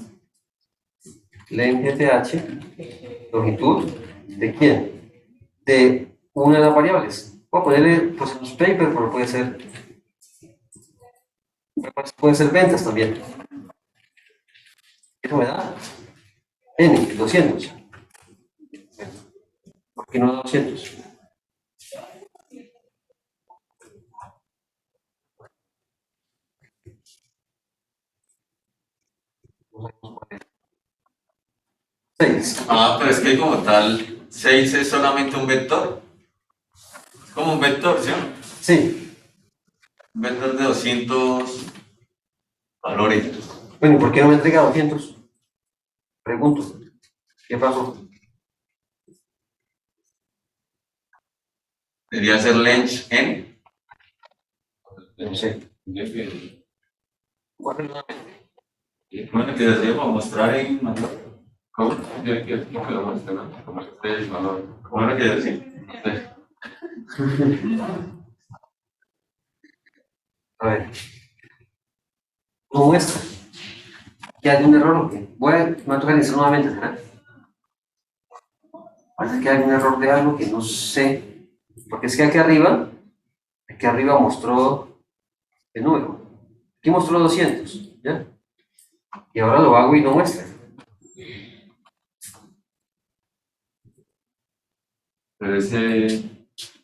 LengthTH, longitud, ¿de quién? De una de las variables. Voy a ponerle, pues, newspaper, pero puede ser ventas también. Eso me da n, 200. ¿Por qué no da 200? Ah, pero es que como tal, 6 es solamente un vector. Es como un vector, ¿sí? Sí. Un vector de 200 valores. Bueno, ¿y por qué no me entrega 200? Pregunto. ¿Qué pasó? Debería ser length n. No sé. Bueno, Bueno, que decía para mostrar en ¿cómo? yo quiero que lo muestre, ¿no? Como este es el valor. ¿Cómo era que decía? No sé. A ver. No muestra. Que hay un error. Voy a organizar nuevamente, ¿verdad? Parece que hay un error de algo que no sé. Porque es que aquí arriba mostró el número. Aquí mostró 200, ¿ya? Y ahora lo hago y no muestra. Pero ese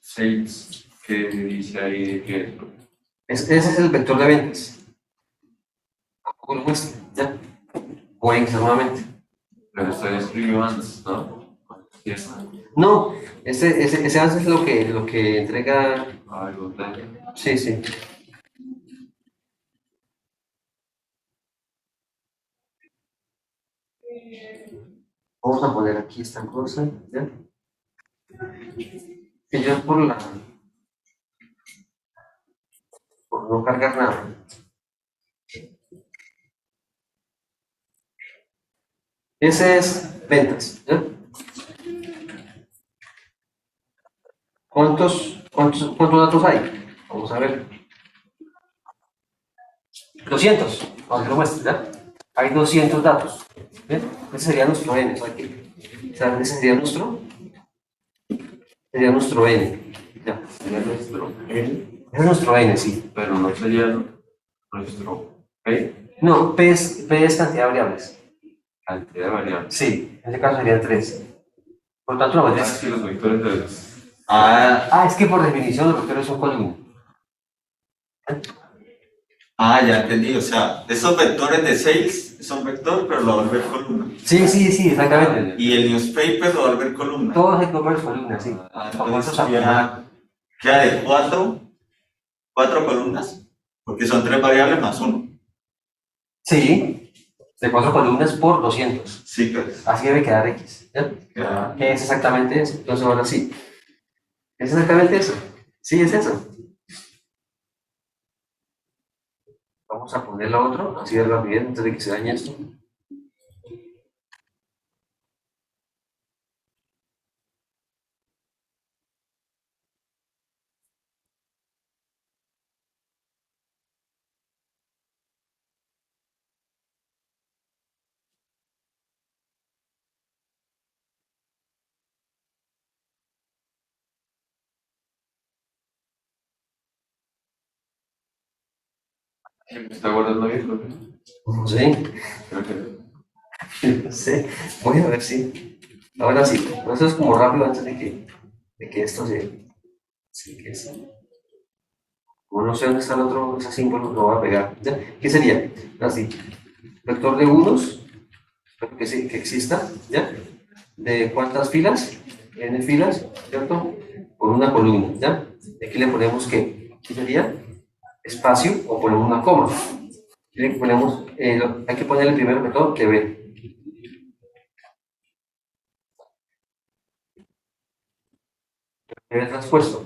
6 que dice ahí que Ese es el vector de ventas. Tampoco lo muestra, ¿ya? Voy a ingresar nuevamente. pero estoy escribiendo antes, ¿no? Sí, No, ese avance es lo que entrega. algo de Sí, sí. Vamos a poner aquí esta cosa, ¿ya? Que yo por no cargar nada. Ese es ventas, ¿ya? ¿Cuántos datos hay? Vamos a ver. 200. Vamos a que lo muestre, ¿ya? Hay 200 datos. ¿Ven? Ese sería nuestro N. ¿Sabe qué? O sea, ese sería nuestro N. Ya. sería nuestro N, Ese es nuestro N, sí. pero no sería nuestro P, No, P es cantidad de variables. cantidad de variables. Sí, en este caso serían 3. Por lo tanto, la Ah, matriz. sí, los vectores de los. Es que por definición los vectores son columnas. Ya entendí. O sea, esos vectores de 6 son vector, pero lo va a volver columna. Sí, exactamente. Y el newspaper lo va a volver columna. Todos hay columnas columnas, sí. Entonces queda de 4 columnas, porque son 3 variables más 1. Sí, de 4 columnas por 200. Sí, pues. Así debe quedar X. ¿Ya? Queda ¿Qué es exactamente eso? Entonces ahora sí. ¿Es exactamente eso? Sí, es eso. Vamos a poner la otra, así de rápido, antes de que se dañe esto. ¿Me está guardando bien? No sé, Creo que no sé. Voy a ver si. Ahora sí. Eso es como rápido antes de que esto se. Sí, que es. Como no sé dónde está el otro, ese símbolo, lo voy a pegar. ¿Ya? ¿Qué sería? Así. Vector de unos, espero que sí, que exista, ¿ya? ¿De cuántas filas? N filas, ¿cierto? Por una columna, ¿ya? Aquí le ponemos ¿qué? ¿Qué sería? Espacio o ponemos una coma. Aquí le ponemos, hay que ponerle primero que todo que ve. ¿Qué ves transpuesto?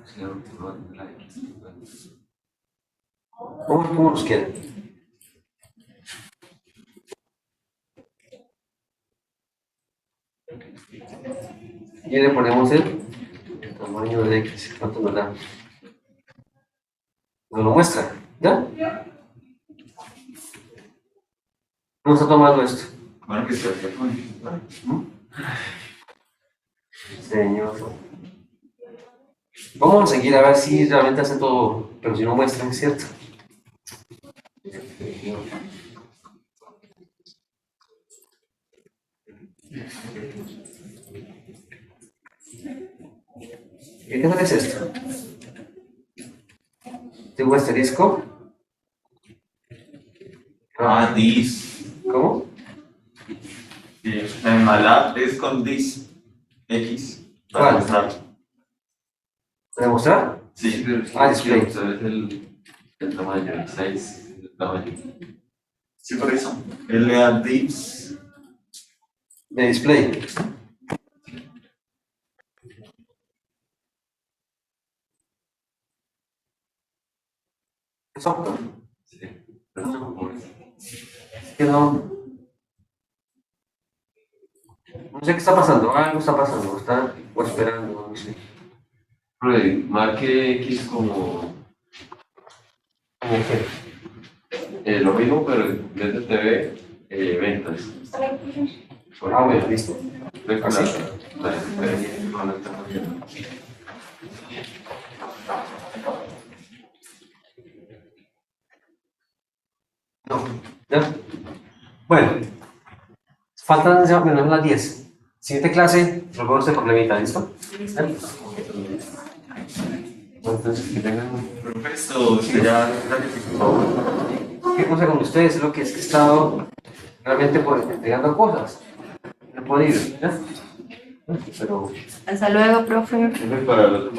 sí, la última de la X. ¿Cómo nos queda? Y le ponemos el tamaño de X, ¿cuánto nos da? Nos lo muestra, ¿ya? ¿Cómo está tomando esto? Bueno, que se vea con. Señor. Vamos a seguir a ver si realmente hace todo, pero si no muestra, es cierto. ¿Qué tal es esto? ¿Tengo asterisco? This. ¿Cómo? En MATLAB es con this. X. Para ¿Cuál? mostrar. ¿Para demostrar? Sí. Pero Display. ¿sabes el tamaño? El 6. tamaño. Sí, por eso. LA dips. De display. Software. Sí. Pero como es. Que no sé qué está pasando, algo está pasando, está o esperando, no sé. Freddy, marque X como Como que, lo mismo, pero en vez de TV, ventas. bueno, listo. Ve con ¿Así? la diferencia con la tecnología. No, ¿ya? Bueno, faltan ya menos las 10. Siguiente clase, resolvemos este problemita, ¿listo? Entonces, que tengan Profesor, usted ya dificultó. qué cosa con ustedes, es lo que es que he estado realmente entregando cosas. No puedo ir, ¿ya? Pero Hasta luego, profe. Para los